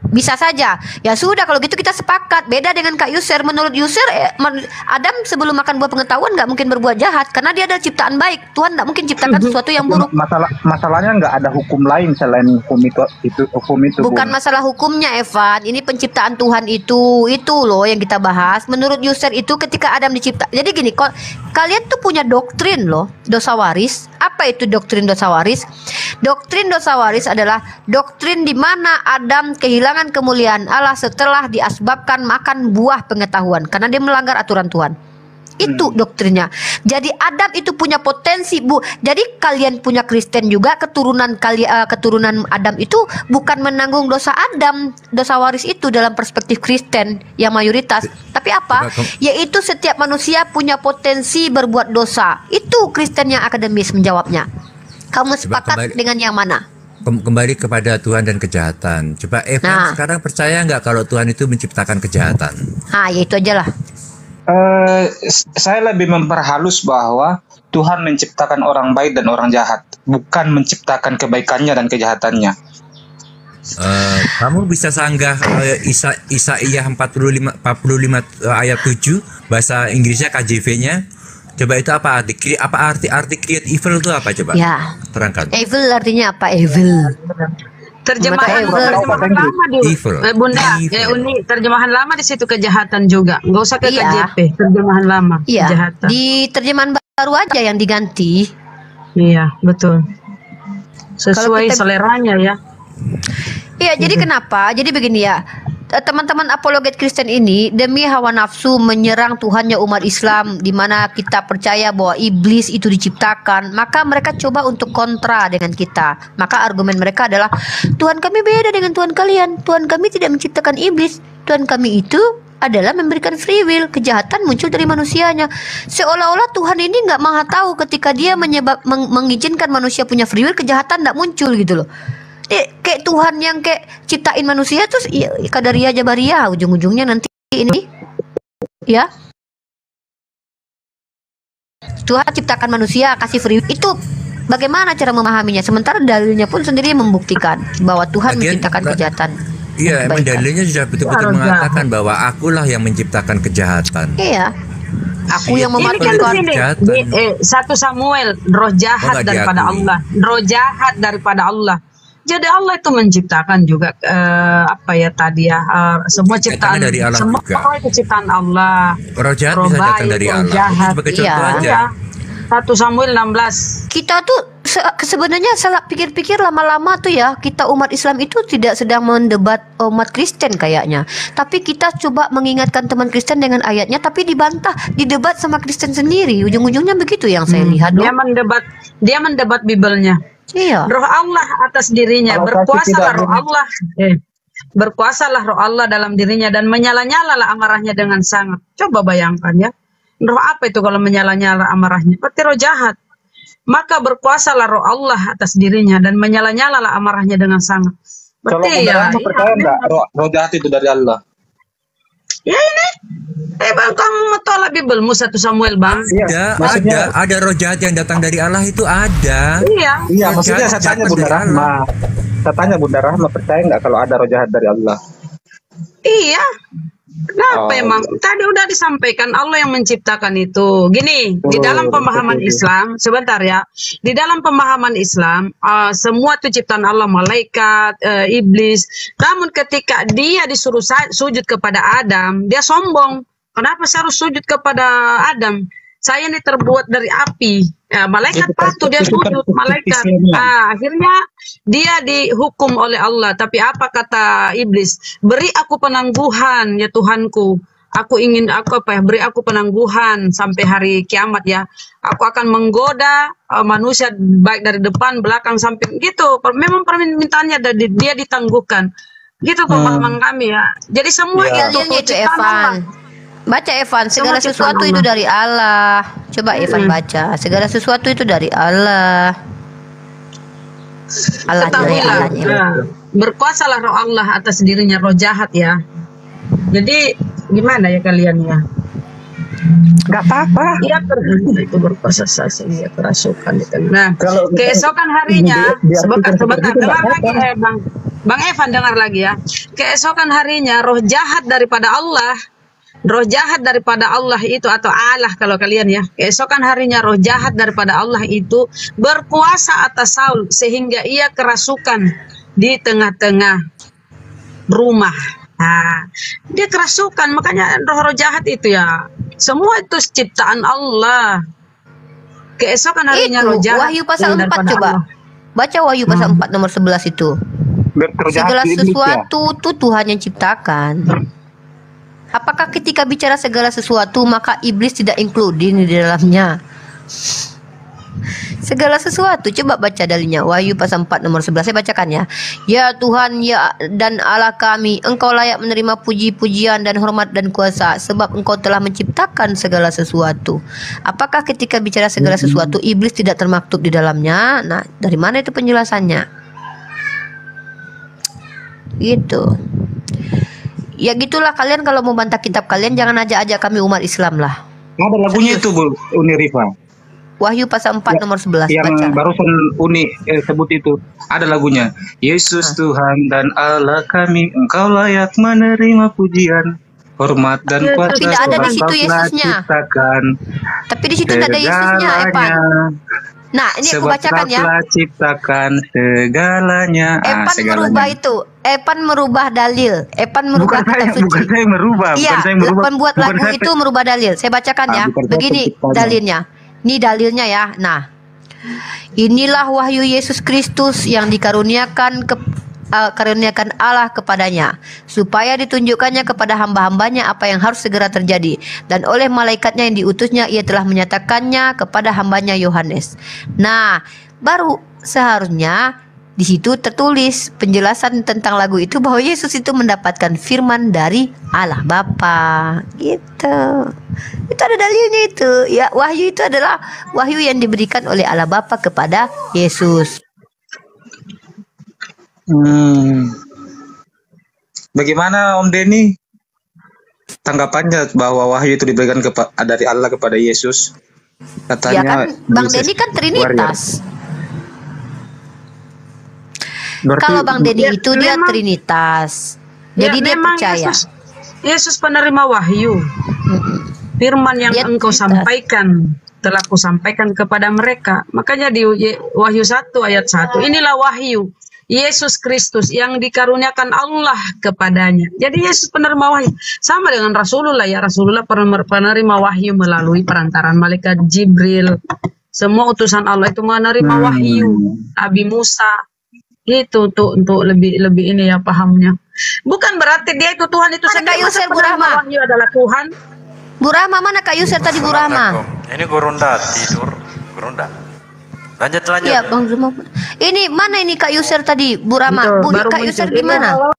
Bisa saja. Ya sudah kalau gitu kita sepakat. Beda dengan Kak Yuser. Menurut Yuser, Adam sebelum makan buah pengetahuan nggak mungkin berbuat jahat karena dia adalah ciptaan baik. Tuhan nggak mungkin ciptakan sesuatu yang buruk. Masalahnya nggak ada hukum lain selain hukum itu. Bukan Bun. masalah hukumnya, Evan. Ini penciptaan Tuhan itu loh yang kita bahas. Menurut Yuser itu ketika Adam dicipta. Jadi gini, kalian tuh punya doktrin loh, dosa waris. Apa itu doktrin dosa waris? Doktrin dosa waris adalah doktrin di mana Adam kehilangan kemuliaan Allah setelah diasbabkan makan buah pengetahuan karena dia melanggar aturan Tuhan. Itu doktrinnya. Jadi Adam itu punya potensi, Bu. Jadi kalian punya Kristen juga, keturunan Adam itu bukan menanggung dosa Adam, dosa waris itu dalam perspektif Kristen yang mayoritas. Tapi apa? Yaitu setiap manusia punya potensi berbuat dosa. Itu Kristen yang akademis menjawabnya. Kamu sepakat dengan yang mana? Kembali kepada Tuhan dan kejahatan. Coba Evan sekarang percaya nggak kalau Tuhan itu menciptakan kejahatan? Ya itu aja lah. Saya lebih memperhalus bahwa Tuhan menciptakan orang baik dan orang jahat, bukan menciptakan kebaikannya dan kejahatannya. Kamu bisa sanggah Isaiyah 45 ayat 7 bahasa Inggrisnya KJV-nya. Coba itu apa arti create evil itu apa coba? Ya. Terangkan. Evil artinya apa? Evil. Terjemahan Evil. lama di Evil. Bunda, Evil. Uni, terjemahan lama di situ kejahatan juga. Nggak usah ke Iya. KJP, terjemahan lama Iya. kejahatan. Di terjemahan baru aja yang diganti. Iya, betul. Sesuai kita- seleranya ya. Iya, jadi kenapa? Jadi begini ya. Teman-teman apologet Kristen ini demi hawa nafsu menyerang Tuhannya umat Islam, di mana kita percaya bahwa iblis itu diciptakan, maka mereka coba untuk kontra dengan kita. Maka argumen mereka adalah Tuhan kami beda dengan Tuhan kalian. Tuhan kami tidak menciptakan iblis. Tuhan kami itu adalah memberikan free will. Kejahatan muncul dari manusianya. Seolah-olah Tuhan ini nggak maha tahu ketika dia mengizinkan manusia punya free will, kejahatan nggak muncul gitu loh. Kayak Tuhan yang kayak ciptain manusia terus kadaria jabaria ujung-ujungnya nanti ini ya Tuhan ciptakan manusia kasih free will. Itu bagaimana cara memahaminya sementara dalilnya pun sendiri membuktikan bahwa Tuhan menciptakan kejahatan. Iya, emang Kebaikan. dalilnya sudah betul-betul mengatakan bahwa akulah yang menciptakan kejahatan. Iya. Aku yang Ini kan di mematikan. sini kejahatan. di 1 Samuel, roh jahat nggak daripada diakui. Allah, roh jahat daripada Allah. Jadi Allah itu menciptakan juga semua ciptaan dari Allah semua juga. itu ciptaan Allah. Roh jahat Roh bisa datang baik, dari roh Allah. jahat. Itu sebagai contoh Iya. aja. Ya. 1 Samuel 16. Kita tuh sebenarnya salah pikir-pikir lama-lama tuh ya, kita umat Islam itu tidak sedang mendebat umat Kristen kayaknya. Tapi kita coba mengingatkan teman Kristen dengan ayatnya, tapi dibantah, didebat sama Kristen sendiri. Ujung-ujungnya begitu yang saya lihat loh. Dia mendebat Bibelnya. Iya. Roh Allah atas dirinya, Kalau berkuasalah tidak roh Allah. Berkuasalah roh Allah dalam dirinya dan menyala-nyalalah amarahnya dengan sangat. Coba bayangkan ya. Roh apa itu kalau menyala-nyala amarahnya? Berarti roh jahat. Maka berkuasalah roh Allah atas dirinya dan menyala-nyalalah amarahnya dengan sangat. Kalau Berarti Bunda Rahma percaya nggak roh jahat itu dari Allah? ya ini. Bang, kamu tolak Bibelmu 1 Samuel, Bang. Iya, maksudnya ada roh jahat yang datang dari Allah itu ada. Iya. iya, Roh maksudnya jahat saya tanya datang Bunda dari Allah. Rahma. Saya tanya Bunda Rahma percaya nggak kalau ada roh jahat dari Allah? Iya. Kenapa emang? Tadi udah disampaikan Allah yang menciptakan itu. Gini, di dalam pemahaman Islam, sebentar ya. Di dalam pemahaman Islam, semua itu ciptaan Allah, malaikat, iblis. Namun ketika dia disuruh sujud kepada Adam, dia sombong. Kenapa saya harus sujud kepada Adam? Saya ini terbuat dari api. Ya, malaikat patuh, dia sujud, malaikat. Akhirnya dia dihukum oleh Allah. Tapi apa kata iblis? Beri aku penangguhan ya Tuhanku. Beri aku penangguhan sampai hari kiamat ya. Aku akan menggoda manusia baik dari depan, belakang, samping gitu. Memang permintaannya dia ditangguhkan. Gitu pemahaman kami ya. Jadi semua Dalilnya itu Evan. Baca Evan, segala sesuatu itu dari Allah. Coba Evan baca, segala sesuatu itu dari Allah. Ketahuilah, berkuasalah roh Allah atas dirinya, roh jahat ya. Jadi gimana ya kalian ya? Gak apa-apa. Iya, itu berkuasa sehingga kerasukan. Nah, keesokan harinya, sebentar dengar lagi Bang Evan dengar lagi ya. Keesokan harinya roh jahat daripada Allah itu atau Allah kalau kalian ya. Keesokan harinya roh jahat daripada Allah itu berkuasa atas Saul sehingga ia kerasukan di tengah-tengah rumah. Nah, dia kerasukan, makanya roh jahat itu ya. Semua itu ciptaan Allah. Keesokan harinya roh jahat. Wahyu pasal 4 coba. Allah. Baca Wahyu pasal 4 nomor 11 itu. Segala sesuatu itu Tuhan yang ciptakan. Apakah ketika bicara segala sesuatu maka iblis tidak including di dalamnya? Segala sesuatu, coba baca dalilnya. Wahyu pasal 4 nomor 11, saya bacakan ya. Ya Tuhan, ya dan Allah kami, Engkau layak menerima puji-pujian dan hormat dan kuasa, sebab Engkau telah menciptakan segala sesuatu. Apakah ketika bicara segala sesuatu iblis tidak termaktub di dalamnya? Nah, dari mana itu penjelasannya? Gitu. Ya gitulah, kalian kalau mau bantah kitab kalian jangan ajak-ajak kami umat Islam lah. Ada lagunya itu Bu Uni Rifa. Wahyu pasal 4 nomor 11 yang baca. Barusan Uni sebut itu. Ada lagunya. Yesus Tuhan dan Allah kami, Engkau layak menerima pujian, hormat dan kuasa. Tapi tidak ada di situ Yesusnya. Tapi di situ tidak ada Yesusnya, Evan. Nah, ini aku bacakan ya. Ciptakan segalanya. Evan merubah itu. Evan merubah dalil. Evan merubah kitab suci. Bukan saya merubah. Iya, pembuat lagu itu merubah dalil. Saya bacakan ya. Begini dalilnya. Ini dalilnya ya. Nah, inilah wahyu Yesus Kristus yang dikaruniakan Allah kepadanya, supaya ditunjukkannya kepada hamba-hambanya apa yang harus segera terjadi, dan oleh malaikatnya yang diutusnya ia telah menyatakannya kepada hambanya Yohanes. Nah, baru seharusnya di situ tertulis penjelasan tentang lagu itu bahwa Yesus itu mendapatkan firman dari Allah Bapa. Gitu. Itu ada dalilnya itu. Ya, wahyu itu adalah wahyu yang diberikan oleh Allah Bapa kepada Yesus. Bagaimana Om Denny tanggapannya bahwa wahyu itu diberikan dari Allah kepada Yesus? Katanya ya kan, Bang Denny kan Trinitas. Kalau Bang Denny itu dia Trinitas. Jadi dia percaya. Yesus penerima wahyu. Firman yang engkau sampaikan telah kusampaikan kepada mereka. Makanya di Wahyu 1 ayat 1, inilah wahyu Yesus Kristus yang dikaruniakan Allah kepadanya. Jadi Yesus penerima wahyu. Sama dengan Rasulullah ya. Rasulullah penerima wahyu melalui perantaran malaikat Jibril. Semua utusan Allah itu menerima wahyu. Nabi Musa. Itu untuk lebih ini ya pahamnya. Bukan berarti dia itu Tuhan itu sendiri. Yusir Bu Rahma. Wahyu adalah Tuhan. Bu Rahma, mana Kak Yusir tadi Bu Rahma? Ini Gurunda tidur. Gurunda. Lanjut. Iya, Bang Zuma. Ini mana ini Kak Yusir tadi, Bu Rahma? Bu, Kak Yusir gimana?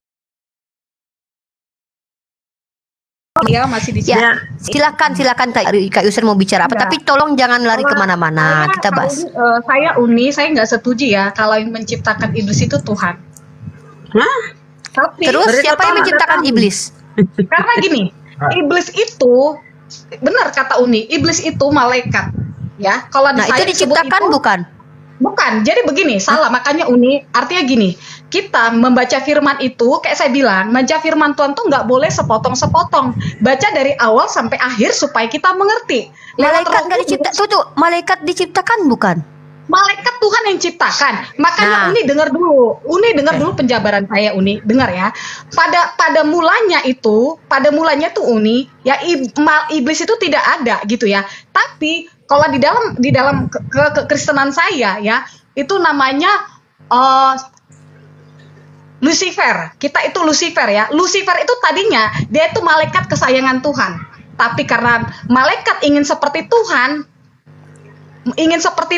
Ya, masih di sini. Ya, silakan Kak Yusir mau bicara apa? Tapi tolong jangan lari kemana-mana. Kita bahas. Saya nggak setuju ya kalau yang menciptakan iblis itu Tuhan. Hah? Tapi terus siapa yang menciptakan iblis? Karena gini, iblis itu benar kata Uni, iblis itu malaikat. Ya, kalau itu diciptakan bukan? Bukan, jadi begini, salah. Makanya Uni, artinya gini, kita membaca firman itu, kayak saya bilang, membaca firman Tuhan tuh nggak boleh sepotong-sepotong. Baca dari awal sampai akhir supaya kita mengerti. Lewat Malaikat Roh nggak Kudus, dicipta, tuh, malaikat diciptakan bukan? malaikat Tuhan yang ciptakan. Makanya Nah. Uni dengar dulu penjabaran saya, Uni, dengar ya. Pada mulanya tuh Uni, ya iblis itu tidak ada gitu ya. Tapi kalau di dalam kekristenan saya ya, itu namanya Lucifer. Kita itu Lucifer ya. Lucifer itu tadinya dia itu malaikat kesayangan Tuhan. Tapi karena malaikat ingin seperti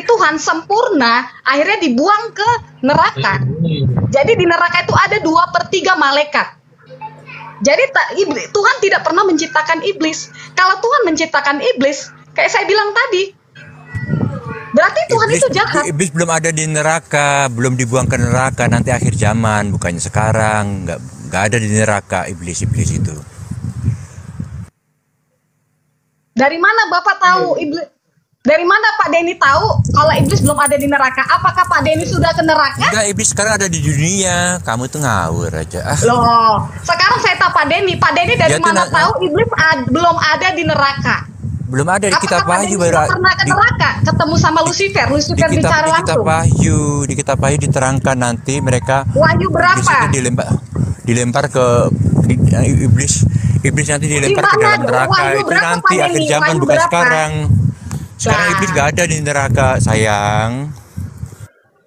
Tuhan sempurna, akhirnya dibuang ke neraka. Jadi di neraka itu ada 2/3 malaikat. Jadi Tuhan tidak pernah menciptakan iblis. Kalau Tuhan menciptakan iblis, kayak saya bilang tadi, berarti Tuhan itu jahat. Iblis belum ada di neraka, belum dibuang ke neraka nanti akhir zaman, bukannya sekarang. Nggak ada di neraka iblis itu. Dari mana Bapak tahu iblis? Dari mana Pak Denny tahu kalau iblis belum ada di neraka? Apakah Pak Denny sudah ke neraka? Enggak, iblis sekarang ada di dunia. Kamu tuh ngawur aja. Loh, sekarang saya tahu Pak Denny. Pak Denny dari Dia tuh mana tahu iblis belum ada di neraka? Belum ada di kitab Apakah Pak Wahyu Denny baru sudah pernah ke neraka? Ketemu sama Lucifer bicara langsung. di kitab Wahyu diterangkan nanti mereka Wahyu iblis berapa? itu dilempar ke iblis nanti dilempar ke dalam neraka. Wahyu Itu berapa, nanti Pak akhir Denny? zaman, Wahyu bukan berapa? sekarang. Sekarang Lah. iblis gak ada di neraka, sayang.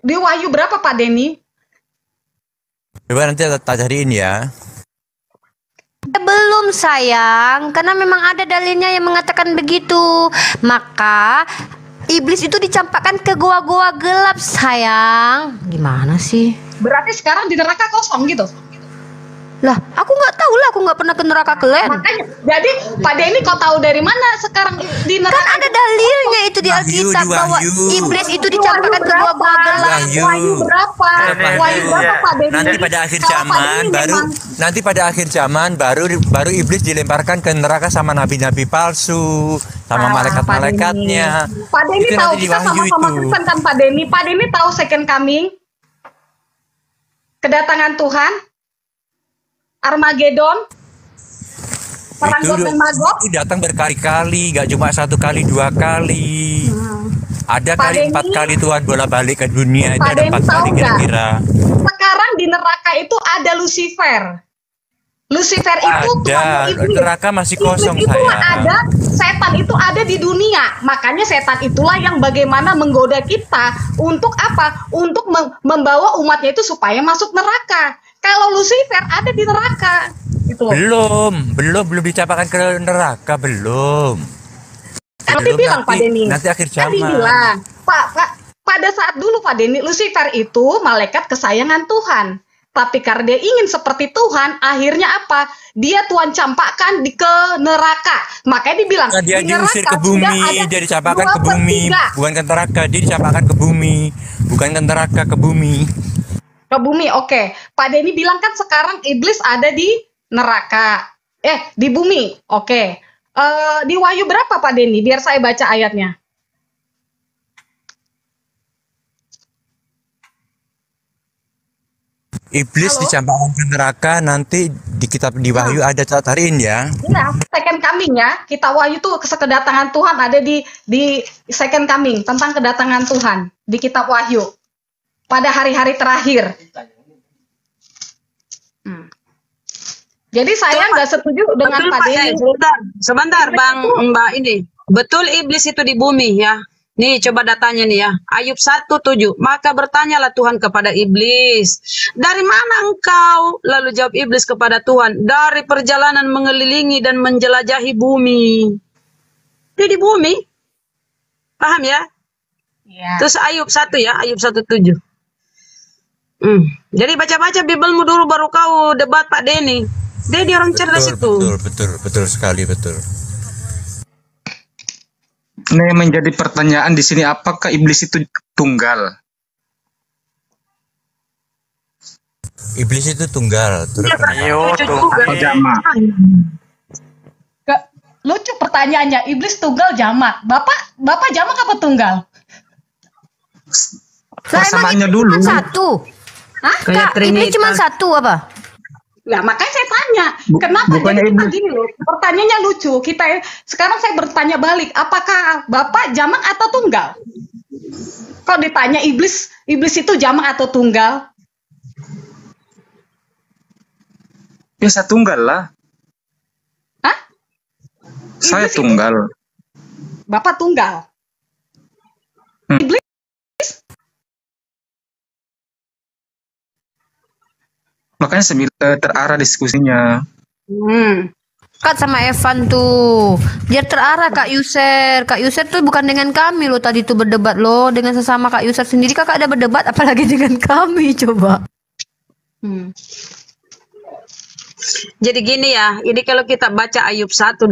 Di Wahyu berapa Pak Denny? Coba nanti tak cariin ya. Belum sayang, karena memang ada dalilnya yang mengatakan begitu. Maka iblis itu dicampakkan ke goa-goa gelap sayang. Gimana sih? Berarti sekarang di neraka kosong gitu. Lah, aku nggak tahu lah, aku nggak pernah ke neraka kalian. Makanya, jadi Pak Denny kau tahu dari mana sekarang di neraka? Kan ada dalilnya itu di Wahyu, Alkitab di bahwa Wahyu. iblis itu Di dicampakkan Wahyu ke goa-goa berapa? gelap. Wahyu berapa? Wahyu. Wahyu berapa Pak Denny? Nanti pada akhir Kalau Pak zaman Denny baru memang- nanti pada akhir zaman baru iblis dilemparkan ke neraka sama nabi-nabi palsu, sama malaikat-malaikatnya. Pak Denny Itu tahu nanti di kita Wahyu sama-sama itu. Kristen kan Pak Denny. Pak Denny tahu second coming, kedatangan Tuhan, Armageddon, perang Itu Gog dan Magog. itu datang berkali-kali, gak cuma 1 kali 2 kali. Ada Pak kali Denny, 4 kali Tuhan bolak-balik ke dunia, itu Pak ada Denny 4 tahu kali nggak? kira-kira. Sekarang di neraka itu ada Lucifer. Lucifer itu Ada, Tuhan iblis. neraka masih kosong, Iblis itu sayang. ada, setan itu ada di dunia. Makanya setan itulah yang bagaimana menggoda kita untuk apa? Untuk membawa umatnya itu supaya masuk neraka. Kalau Lucifer ada di neraka, gitu loh. Belum dicapakan ke neraka, belum. Kan Belum, dibilang Pak Denny. nanti akhir Kan zaman. dibilang, Pak, pada saat dulu Pak Denny, Lucifer itu malaikat kesayangan Tuhan. Tapi karena dia ingin seperti Tuhan, akhirnya apa? Dia Tuhan campakkan ke neraka. Makanya dibilang, Nah, dia di diusir neraka ke bumi, sudah ada dia dicapakan ke bumi, 2/3. bukan ke neraka, dia dicapakan ke bumi, bukan ke neraka, ke bumi. Ke bumi, oke. Pak Denny bilang kan sekarang iblis ada di neraka. Di bumi, oke. Di Wahyu berapa Pak Denny? Biar saya baca ayatnya. Iblis Halo? dicampakkan ke neraka, nanti di kitab di Wahyu ada catarin ya. Iya, second coming ya. Kita Wahyu tuh kedatangan Tuhan ada di second coming, tentang kedatangan Tuhan di kitab Wahyu pada hari-hari terakhir. Jadi saya nggak setuju dengan Betul, Pak Denny. Sebentar Bang Mbak ini. Betul iblis itu di bumi ya. Nih coba datanya nih ya. Ayub 1:7. Maka bertanyalah Tuhan kepada iblis, dari mana engkau? Lalu jawab iblis kepada Tuhan, dari perjalanan mengelilingi dan menjelajahi bumi. Dia di bumi. Paham ya? Iya. Terus Ayub 1 ya, Ayub 1:7. Jadi baca-baca Bibelmu dulu baru kau debat Pak Denny. Dia orang cerdas itu. Betul sekali, betul. Nah, yang menjadi pertanyaan di sini, apakah iblis itu tunggal? Iblis itu tunggal. Terus Iyo tuh. Atau jamak? Lucu pertanyaannya, iblis tunggal jamak. Bapak jamak apa tunggal? Persamaannya dulu. Cuma satu. Hah? Kayak Kak, iblis Trinitas. cuma satu apa? Nah, makanya saya tanya, kenapa bukannya jadi kita iblis. gini loh? Pertanyaannya lucu. Sekarang saya bertanya balik, apakah Bapak jamak atau tunggal? Kok ditanya iblis itu jamak atau tunggal? Biasa tunggal lah. Hah? Saya Iblis itu- tunggal. Bapak tunggal. Iblis Makanya terarah diskusinya. Kak sama Evan tuh biar terarah Kak Yuser. Kak Yuser tuh bukan dengan kami loh tadi tuh berdebat loh dengan sesama Kak Yuser sendiri. Kakak ada berdebat apalagi dengan kami coba. Jadi gini ya, ini kalau kita baca Ayub 1:12,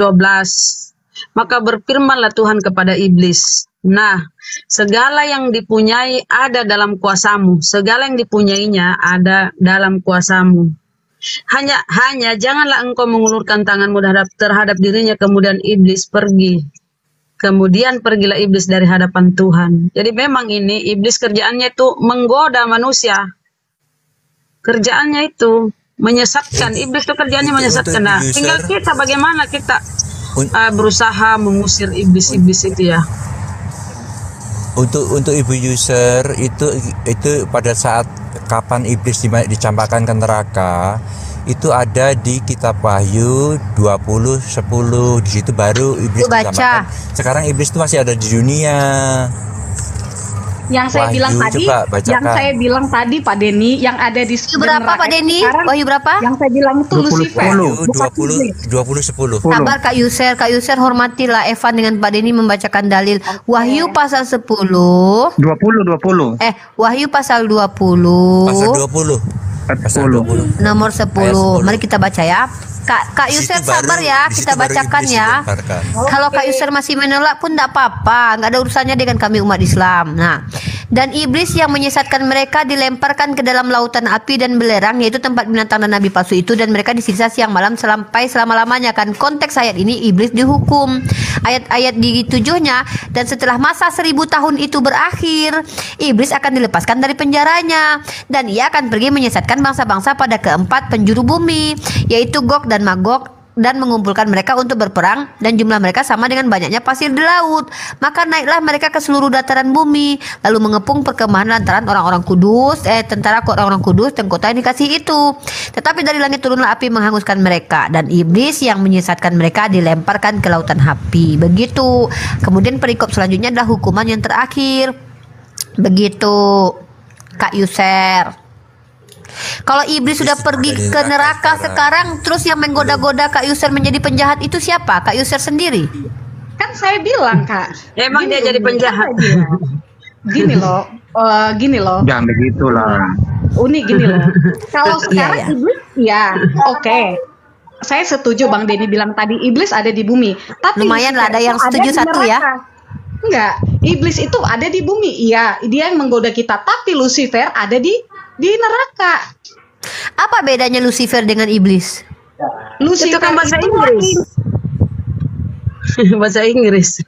maka berfirmanlah Tuhan kepada iblis. Nah, segala yang dipunyai ada dalam kuasamu, segala yang dipunyainya ada dalam kuasamu. Hanya janganlah engkau mengulurkan tanganmu terhadap dirinya, kemudian iblis pergi. Kemudian pergilah iblis dari hadapan Tuhan. Jadi memang ini iblis kerjaannya itu menggoda manusia. Kerjaannya itu menyesatkan. Iblis itu kerjaannya menyesatkan. Nah, tinggal kita bagaimana kita berusaha mengusir iblis-iblis itu ya. Untuk Ibu User itu pada saat kapan iblis dicampakkan ke neraka itu ada di kitab Wahyu 20:10. Di situ baru iblis dicampakkan. Sekarang iblis itu masih ada di dunia. yang saya Wahyu, bilang tadi, coba bacakan. yang saya bilang tadi Pak Denny, yang ada di Wahyu berapa Pak Denny? sekarang, Wahyu berapa? yang saya bilang itu 20, Lucifer. Wahyu bukan iblis. 20:10. Sabar Kak Yuser hormatilah Evan dengan Pak Denny membacakan dalil. Wahyu pasal 10. 20. Wahyu pasal 20. Pasal 20. Pasal 20. Nomor Ayat 10. 10. Mari kita baca ya. Kak Yuser Di situ sabar baru- ya, di kita situ baru bacakan iblis ya. dilemparkan. Kalau Kak Yuser masih menolak pun tidak apa-apa, nggak ada urusannya dengan kami umat Islam. Nah, dan iblis yang menyesatkan mereka dilemparkan ke dalam lautan api dan belerang, yaitu tempat binatang dan nabi palsu itu, dan mereka disiksa siang malam sampai selama-lamanya. Kan konteks ayat ini iblis dihukum. Ayat-ayat di 7-nya, dan setelah masa 1000 tahun itu berakhir, iblis akan dilepaskan dari penjaranya dan ia akan pergi menyesatkan bangsa-bangsa pada keempat penjuru bumi, yaitu Gog dan Magog, dan mengumpulkan mereka untuk berperang, dan jumlah mereka sama dengan banyaknya pasir di laut. Maka naiklah mereka ke seluruh dataran bumi, lalu mengepung perkemahan lantaran orang-orang kudus, tentara orang-orang kudus dan kota yang dikasih itu. Tetapi dari langit turunlah api menghanguskan mereka, dan iblis yang menyesatkan mereka dilemparkan ke lautan api. Begitu. Kemudian perikop selanjutnya adalah hukuman yang terakhir. Begitu Kak Yuser. Kalau iblis sudah pergi ke neraka sekarang, terus yang menggoda-goda Kak Yuser menjadi penjahat itu siapa? Kak Yuser sendiri. Kan saya bilang Kak. Emang Gini dia jadi Umi, penjahat. kan saya bilang. Gini loh. Jangan begitulah. Uni gini loh. Kalau sekarang iya. iblis, ya oke. Saya setuju Bang Denny bilang tadi iblis ada di bumi. Tapi Lumayan lah, ada Lucifer yang itu setuju di satu ya. neraka. Enggak, iblis itu ada di bumi. Iya, dia yang menggoda kita. Tapi Lucifer ada di neraka. Apa bedanya Lucifer dengan iblis? Lucifer Itu kan bahasa itu Inggris. Bahasa Inggris.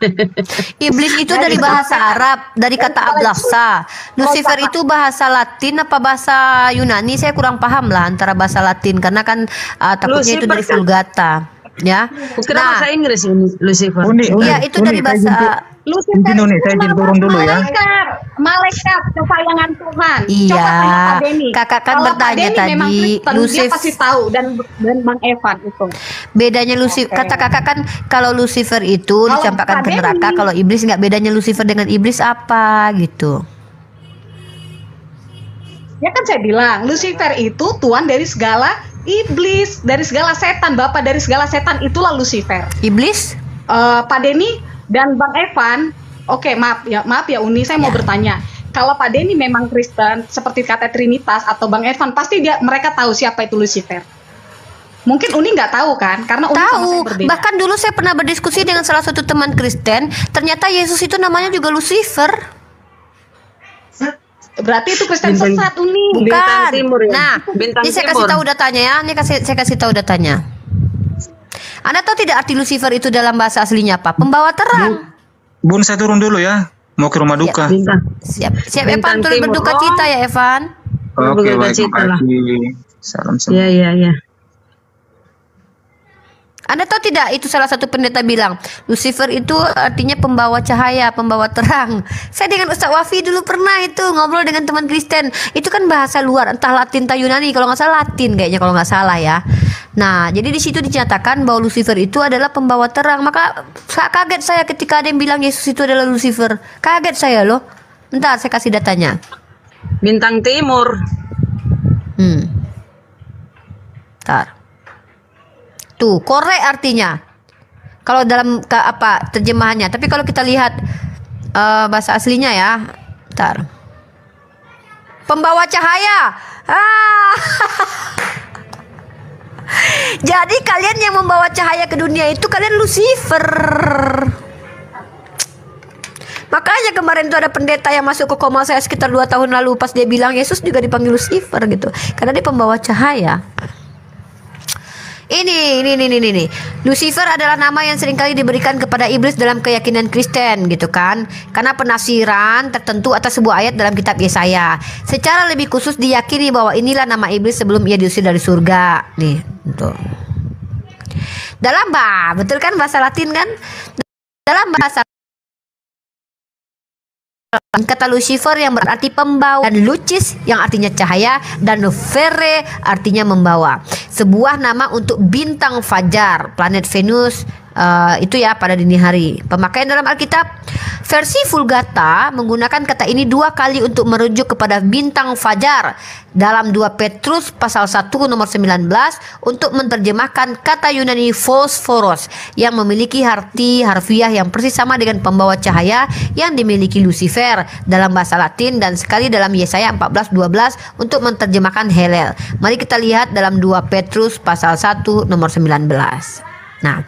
Iblis itu dari bahasa Arab, dari kata ablasa. Lucifer itu bahasa Latin apa bahasa Yunani? Saya kurang paham lah antara bahasa Latin karena kan takutnya itu Lucifer dari kan- Vulgata, ya. Bukan Nah, bahasa Inggris ini, Lucifer. ya itu dari bahasa. Lucifer Izin Uni, saya itu izin nama turun dulu ya. Malaikat kesayangan Tuhan. Iya, Coba tanya Pak Denny. Kakak kan Kalau Pak bertanya Denny tadi, memang Kristen, dia Lucifer- pasti tahu, dan Bang Evan itu. Bedanya Lucifer, kata kakak kan kalau Lucifer itu Kalau dicampakkan ke Pak neraka, Denny- kalau iblis nggak, bedanya Lucifer dengan iblis apa gitu? Ya kan saya bilang, Lucifer itu tuan dari segala iblis, dari segala setan, bapak dari segala setan, itulah Lucifer. Iblis? Pak Denny dan Bang Evan, oke maaf ya Uni, saya mau bertanya. Kalau Pak Denny memang Kristen seperti kata Trinitas atau Bang Evan, pasti mereka tahu siapa itu Lucifer. Mungkin Uni nggak tahu kan, karena Uni sama Tahu. saya berbeda. Bahkan dulu saya pernah berdiskusi dengan salah satu teman Kristen, ternyata Yesus itu namanya juga Lucifer. Berarti itu Kristen sesat Uni. Bukan. Bintang timur ya? Nah, Bintang ini saya timur. kasih tahu datanya ya. Ini saya kasih tahu datanya. Anda tahu tidak arti Lucifer itu dalam bahasa aslinya apa? Pembawa terang. Bun, saya turun dulu ya. Mau ke rumah duka. Bintang. Siap Evan, Bintang turut Timur. berduka cita ya Evan. Oke, Berduka baik, cita lah. makasih. Salam semua. Iya. Anda tahu tidak, itu salah satu pendeta bilang Lucifer itu artinya pembawa cahaya, pembawa terang. Saya dengan Ustaz Wafi dulu pernah itu ngobrol dengan teman Kristen. Itu kan bahasa luar, entah Latin atau Yunani. Kalau nggak salah Latin kayaknya, kalau nggak salah ya. Nah, jadi di situ dinyatakan bahwa Lucifer itu adalah pembawa terang. Maka kaget saya ketika ada yang bilang Yesus itu adalah Lucifer. Kaget saya loh. Bentar, saya kasih datanya. Bintang Timur. Bentar. Tuh, korek artinya. Kalau dalam terjemahannya. Tapi kalau kita lihat bahasa aslinya ya. Bentar. Pembawa cahaya. Jadi kalian yang membawa cahaya ke dunia itu kalian Lucifer. Makanya kemarin tuh ada pendeta yang masuk ke koma saya sekitar 2 tahun lalu pas dia bilang Yesus juga dipanggil Lucifer gitu. Karena dia pembawa cahaya. Ini. Lucifer adalah nama yang seringkali diberikan kepada iblis dalam keyakinan Kristen gitu kan. Karena penafsiran tertentu atas sebuah ayat dalam kitab Yesaya. Secara lebih khusus diyakini bahwa inilah nama iblis sebelum ia diusir dari surga. Nih, tuh. Betul kan bahasa Latin kan? Dalam bahasa kata Lucifer yang berarti pembawa, dan lucis yang artinya cahaya, dan Novere artinya membawa. Sebuah nama untuk bintang fajar, planet Venus itu ya pada dini hari. Pemakaian dalam Alkitab versi Vulgata menggunakan kata ini 2 kali untuk merujuk kepada bintang fajar dalam 2 Petrus pasal 1 nomor 19 untuk menerjemahkan kata Yunani Phosphoros yang memiliki arti harfiah yang persis sama dengan pembawa cahaya yang dimiliki Lucifer dalam bahasa Latin, dan sekali dalam Yesaya 14:12 untuk menerjemahkan Helel. Mari kita lihat dalam 2 Petrus pasal 1 nomor 19. Nah,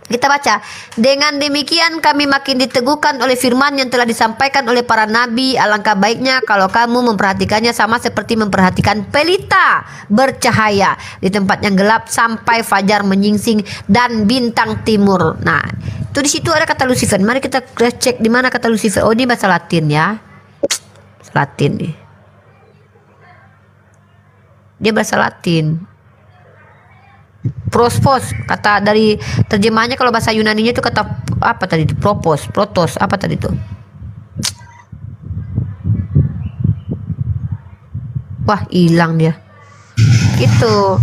kita baca, dengan demikian kami makin diteguhkan oleh firman yang telah disampaikan oleh para nabi. Alangkah baiknya kalau kamu memperhatikannya sama seperti memperhatikan pelita bercahaya di tempat yang gelap sampai fajar menyingsing dan bintang timur. Nah, itu di situ ada kata Lucifer. Mari kita cek di mana kata Lucifer. Oh, ini bahasa Latin ya. Latin nih. Dia bahasa Latin. Prospos, kata dari terjemahannya. Kalau bahasa Yunaninya itu kata apa tadi? Protos, apa tadi itu? Wah, hilang dia. Gitu.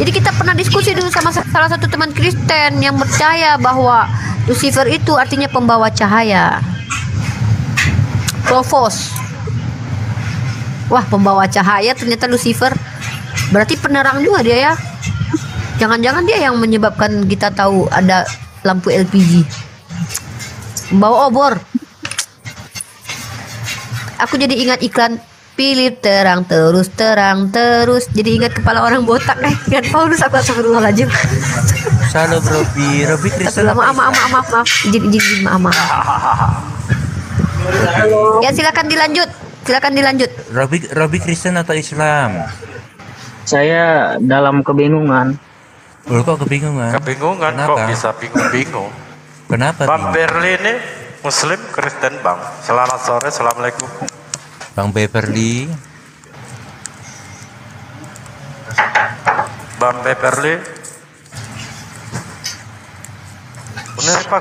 Jadi kita pernah diskusi dulu sama salah satu teman Kristen yang percaya bahwa Lucifer itu artinya pembawa cahaya. Profos. Wah, pembawa cahaya ternyata Lucifer. Berarti penerang juga dia ya. Jangan-jangan dia yang menyebabkan kita tahu ada lampu LPG. Membawa obor. Aku jadi ingat iklan pilih terang terus. Jadi ingat kepala orang botak. Ingat Paulus, aku astagfirullahaladzim. Salam Robi Kristen. Maaf. Izin, maaf. Ya, silakan dilanjut. Robi Kristen atau Islam? Saya dalam kebingungan. Loh, kok kebingungan? Kok bisa bingung? Kenapa? Bang Berli ini Muslim Kristen Bang. Selamat sore, assalamualaikum. Bang Beverly.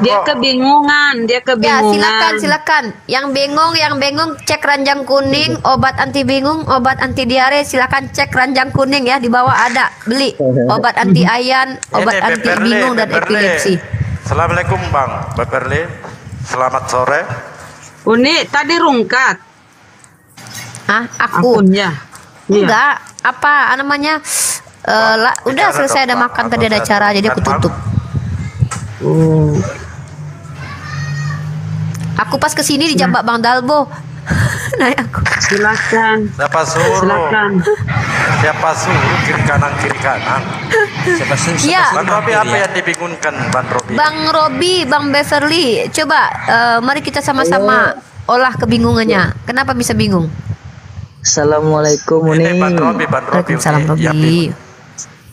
Dia kebingungan. Ya, silakan. Yang bingung cek ranjang kuning, obat anti bingung, obat anti diare, silakan cek ranjang kuning ya, di bawah ada. Beli obat anti ayan, obat Ini anti bingung dan epilepsi. Assalamualaikum Bang Beverly. Selamat sore. Uni tadi rungkat. Aku. Akunnya. Enggak, apa namanya? Udah selesai ada makan tadi, ada acara, jadi aku tutup. Aku pas kesini dijambak Bang Dalbo. Naik aku. Silakan. Siapa suruh kiri kanan? Iya. Bang Robi, apa yang dibingungkan Bang Robi? Bang Beverly, coba mari kita sama-sama olah kebingungannya. Kenapa bisa bingung? Assalamualaikum Uni. Ini Bang Robi. Waalaikumsalam Robi.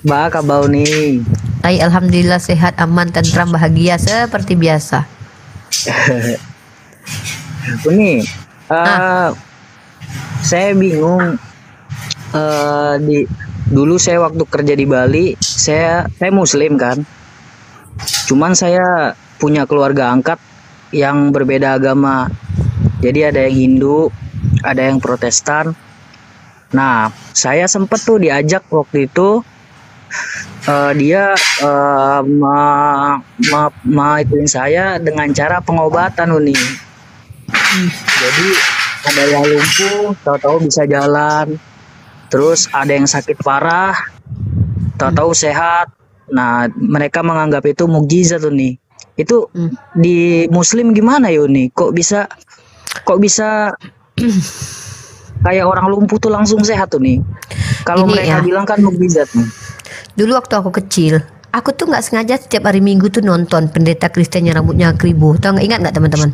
Ba kabau nih. Alhamdulillah sehat, aman, tentram, bahagia seperti biasa. Uni, Ah, saya bingung. Dulu saya waktu kerja di Bali, saya Muslim kan. Cuman saya punya keluarga angkat yang berbeda agama. Jadi ada yang Hindu, ada yang Protestan. Nah, saya sempat tuh diajak waktu itu, dia ituin saya dengan cara pengobatan Uni. Jadi ada yang lumpuh, tahu-tahu bisa jalan. Terus ada yang sakit parah, tahu-tahu sehat. Nah, mereka menganggap itu mukjizat Uni. Itu di Muslim gimana ya Uni? Kok bisa kayak orang lumpuh tuh langsung sehat Uni? Kalau ini mereka ya. bilang kan mukjizat nih. Dulu waktu aku kecil, aku tuh nggak sengaja setiap hari Minggu tuh nonton pendeta Kristen yang rambutnya keribu. Tahu nggak? Ingat nggak teman-teman?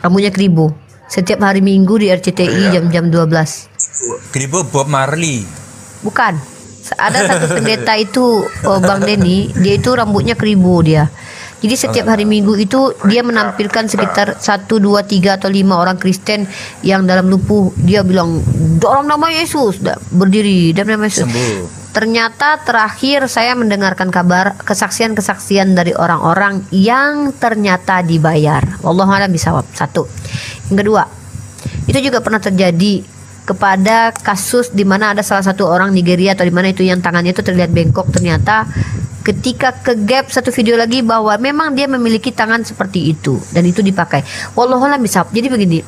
Rambutnya keribu. Setiap hari Minggu di RCTI jam-jam 12. Kribo Bob Marley. Bukan. Ada satu pendeta itu, Bang Denny, dia itu rambutnya keribu dia. Jadi setiap hari Minggu itu dia menampilkan sekitar 1, 2, 3 atau 5 orang Kristen yang dalam lumpuh. Dia bilang dalam nama Yesus, berdiri dalam nama Yesus. Sembuh. Ternyata terakhir saya mendengarkan kabar kesaksian-kesaksian dari orang-orang yang ternyata dibayar. Wallahu a'lam bishawab. Satu. Yang kedua, itu juga pernah terjadi kepada kasus di mana ada salah satu orang Nigeria atau di mana itu yang tangannya itu terlihat bengkok, ternyata ketika ke gap satu video lagi bahwa memang dia memiliki tangan seperti itu dan itu dipakai. Wallahu a'lam bishawab. Jadi begini,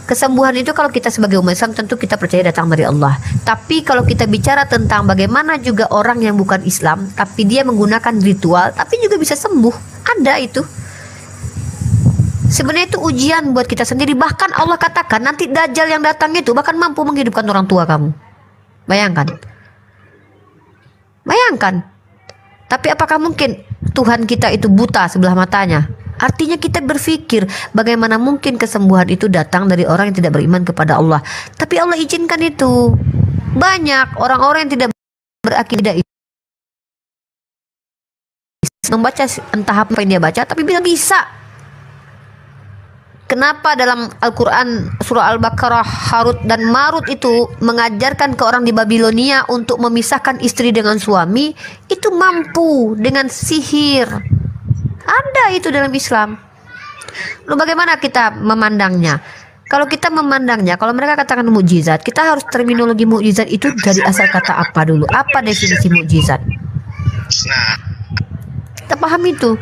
kesembuhan itu kalau kita sebagai umat Islam tentu kita percaya datang dari Allah. Tapi kalau kita bicara tentang bagaimana juga orang yang bukan Islam tapi dia menggunakan ritual tapi juga bisa sembuh, ada itu. Sebenarnya itu ujian buat kita sendiri. Bahkan Allah katakan nanti Dajjal yang datang itu bahkan mampu menghidupkan orang tua kamu. Bayangkan. Bayangkan. Tapi apakah mungkin Tuhan kita itu buta sebelah matanya? Artinya kita berpikir bagaimana mungkin kesembuhan itu datang dari orang yang tidak beriman kepada Allah. Tapi Allah izinkan itu. Banyak orang-orang yang tidak berakidah membaca entah apa yang dia baca tapi bisa. Kenapa dalam Al-Quran surah Al-Baqarah Harut dan Marut itu mengajarkan ke orang di Babilonia untuk memisahkan istri dengan suami, itu mampu dengan sihir. Ada itu dalam Islam. Lalu bagaimana kita memandangnya? Kalau kita memandangnya, kalau mereka katakan mukjizat, kita harus terminologi mukjizat itu dari asal kata apa dulu? Apa definisi mukjizat? Kita paham itu.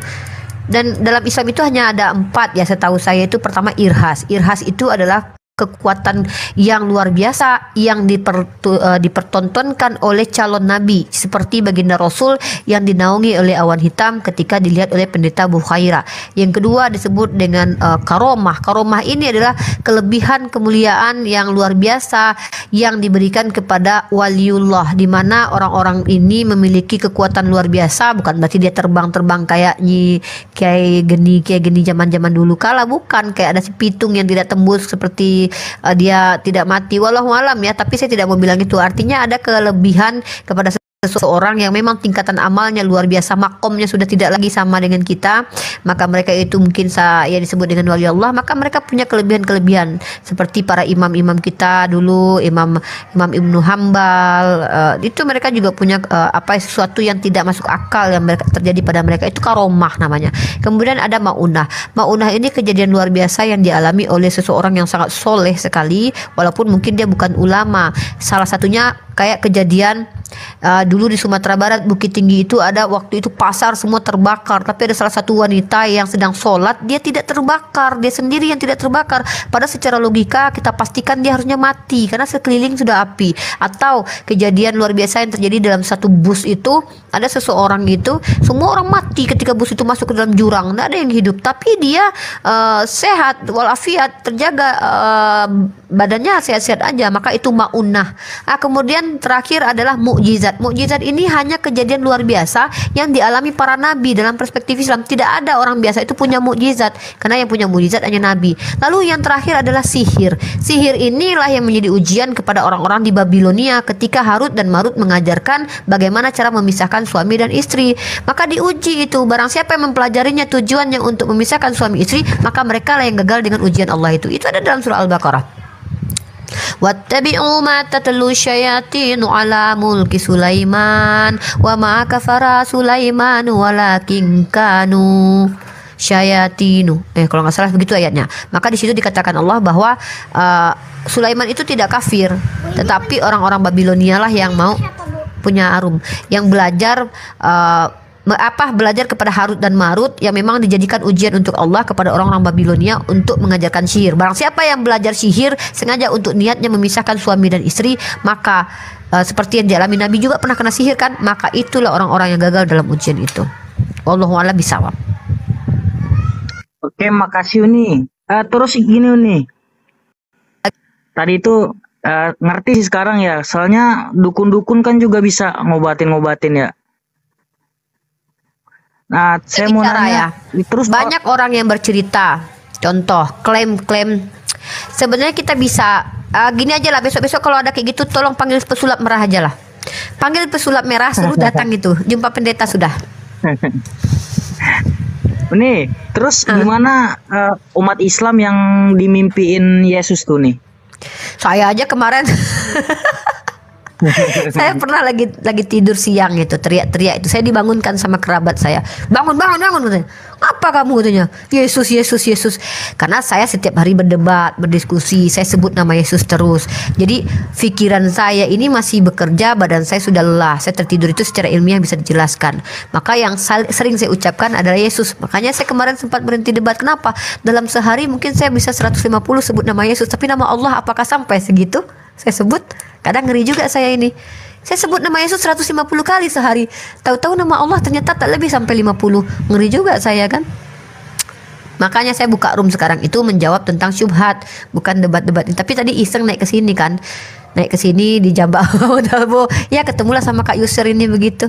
Dan dalam Islam itu hanya ada 4 ya setahu saya. Itu pertama irhas. Irhas itu adalah kekuatan yang luar biasa yang dipertontonkan oleh calon nabi seperti baginda Rasul yang dinaungi oleh awan hitam ketika dilihat oleh pendeta Bukhaira. Yang kedua disebut dengan karomah. Karomah ini adalah kelebihan kemuliaan yang luar biasa yang diberikan kepada waliullah, di mana orang-orang ini memiliki kekuatan luar biasa. Bukan berarti dia terbang-terbang kayak geni zaman-zaman dulu kala, bukan kayak ada si pitung yang tidak tembus seperti dia tidak mati, wallahu alam ya, tapi saya tidak mau bilang itu. Artinya ada kelebihan kepada seseorang yang memang tingkatan amalnya luar biasa, makomnya sudah tidak lagi sama dengan kita, maka mereka itu mungkin ya disebut dengan wali Allah. Maka mereka punya kelebihan-kelebihan seperti para imam-imam kita dulu, Imam Ibnu Hambal, itu mereka juga punya sesuatu yang tidak masuk akal yang terjadi pada mereka, itu karomah namanya. Kemudian ada maunah. Maunah ini kejadian luar biasa yang dialami oleh seseorang yang sangat soleh sekali, walaupun mungkin dia bukan ulama. Salah satunya kayak kejadian dulu di Sumatera Barat, Bukit Tinggi itu ada waktu itu pasar semua terbakar, tapi ada salah satu wanita yang sedang sholat, dia tidak terbakar, dia sendiri yang tidak terbakar. Padahal secara logika kita pastikan dia harusnya mati karena sekeliling sudah api. Atau kejadian luar biasa yang terjadi dalam satu bus itu, ada seseorang itu, semua orang mati ketika bus itu masuk ke dalam jurang, tidak ada yang hidup, tapi dia sehat walafiat, terjaga, badannya sehat-sehat aja, maka itu maunah. Kemudian terakhir adalah mukjizat. Mukjizat ini hanya kejadian luar biasa yang dialami para nabi. Dalam perspektif Islam tidak ada orang biasa itu punya mukjizat, karena yang punya mukjizat hanya nabi. Lalu yang terakhir adalah sihir. Sihir inilah yang menjadi ujian kepada orang-orang di Babilonia ketika Harut dan Marut mengajarkan bagaimana cara memisahkan suami dan istri. Maka diuji itu, barang siapa yang mempelajarinya tujuannya untuk memisahkan suami istri, maka mereka lah yang gagal dengan ujian Allah itu. Itu ada dalam surah Al-Baqarah. Wattabi'u ma tatlu syayatinu ala mulki Sulaiman wa ma kafara Sulaiman walakin kanu syayatinu. Kalau nggak salah begitu ayatnya. Maka di situ dikatakan Allah bahwa Sulaiman itu tidak kafir, tetapi orang-orang Babilonia lah yang mau punya arum, yang belajar belajar kepada Harut dan Marut, yang memang dijadikan ujian untuk Allah kepada orang-orang Babilonia untuk mengajarkan sihir. Barang siapa yang belajar sihir sengaja untuk niatnya memisahkan suami dan istri, maka seperti yang dialami Nabi juga pernah kena sihir kan, maka itulah orang-orang yang gagal dalam ujian itu. Wallahu a'lam bishawab. Oke, makasih Uni. Terus gini Uni, tadi itu ngerti sih sekarang ya, soalnya dukun-dukun kan juga bisa ngobatin ya. Nah, saya mau nanya, terus banyak orang yang bercerita, contoh klaim-klaim. Sebenarnya kita bisa gini aja lah, besok-besok kalau ada kayak gitu tolong panggil pesulap merah aja lah. Panggil pesulap merah, suruh datang itu, jumpa pendeta sudah. Nih, terus gimana umat Islam yang dimimpiin Yesus tuh nih? Saya aja kemarin saya pernah lagi tidur siang itu, teriak-teriak itu. Saya dibangunkan sama kerabat saya. Bangun katanya. Apa kamu katanya? Yesus. Karena saya setiap hari berdebat, berdiskusi, saya sebut nama Yesus terus. Jadi pikiran saya ini masih bekerja, badan saya sudah lelah. Saya tertidur itu secara ilmiah bisa dijelaskan. Maka yang sering saya ucapkan adalah Yesus. Makanya saya kemarin sempat berhenti debat. Kenapa? Dalam sehari mungkin saya bisa 150 sebut nama Yesus, tapi nama Allah apakah sampai segitu? Saya sebut, kadang ngeri juga saya ini. Saya sebut nama Yesus 150 kali sehari. Tahu-tahu nama Allah ternyata tak lebih sampai 50. Ngeri juga saya kan. Makanya saya buka room sekarang itu menjawab tentang syubhat, bukan debat-debat. Tapi tadi iseng naik ke sini kan. Naik ke sini di Jambak. Ya ketemulah sama Kak Yusir ini begitu.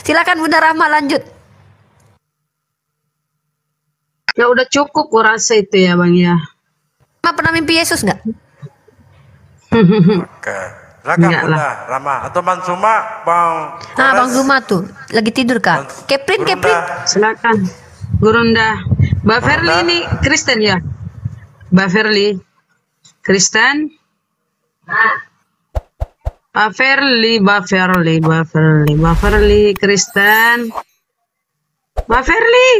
Silakan Bunda Rahma lanjut. Ya udah cukup kurasa itu ya Bang ya. Pernah mimpi Yesus nggak? Oke. Silakan Bunda Rama atau Bang Zuma, Bang. Nah, Bang Zuma tuh lagi tidur Kak. Keprin. Silakan. Gurunda. Mbak Verly ini Kristen ya? Mbak Verly Kristen? Mbak Verly Kristen? Mbak Verly.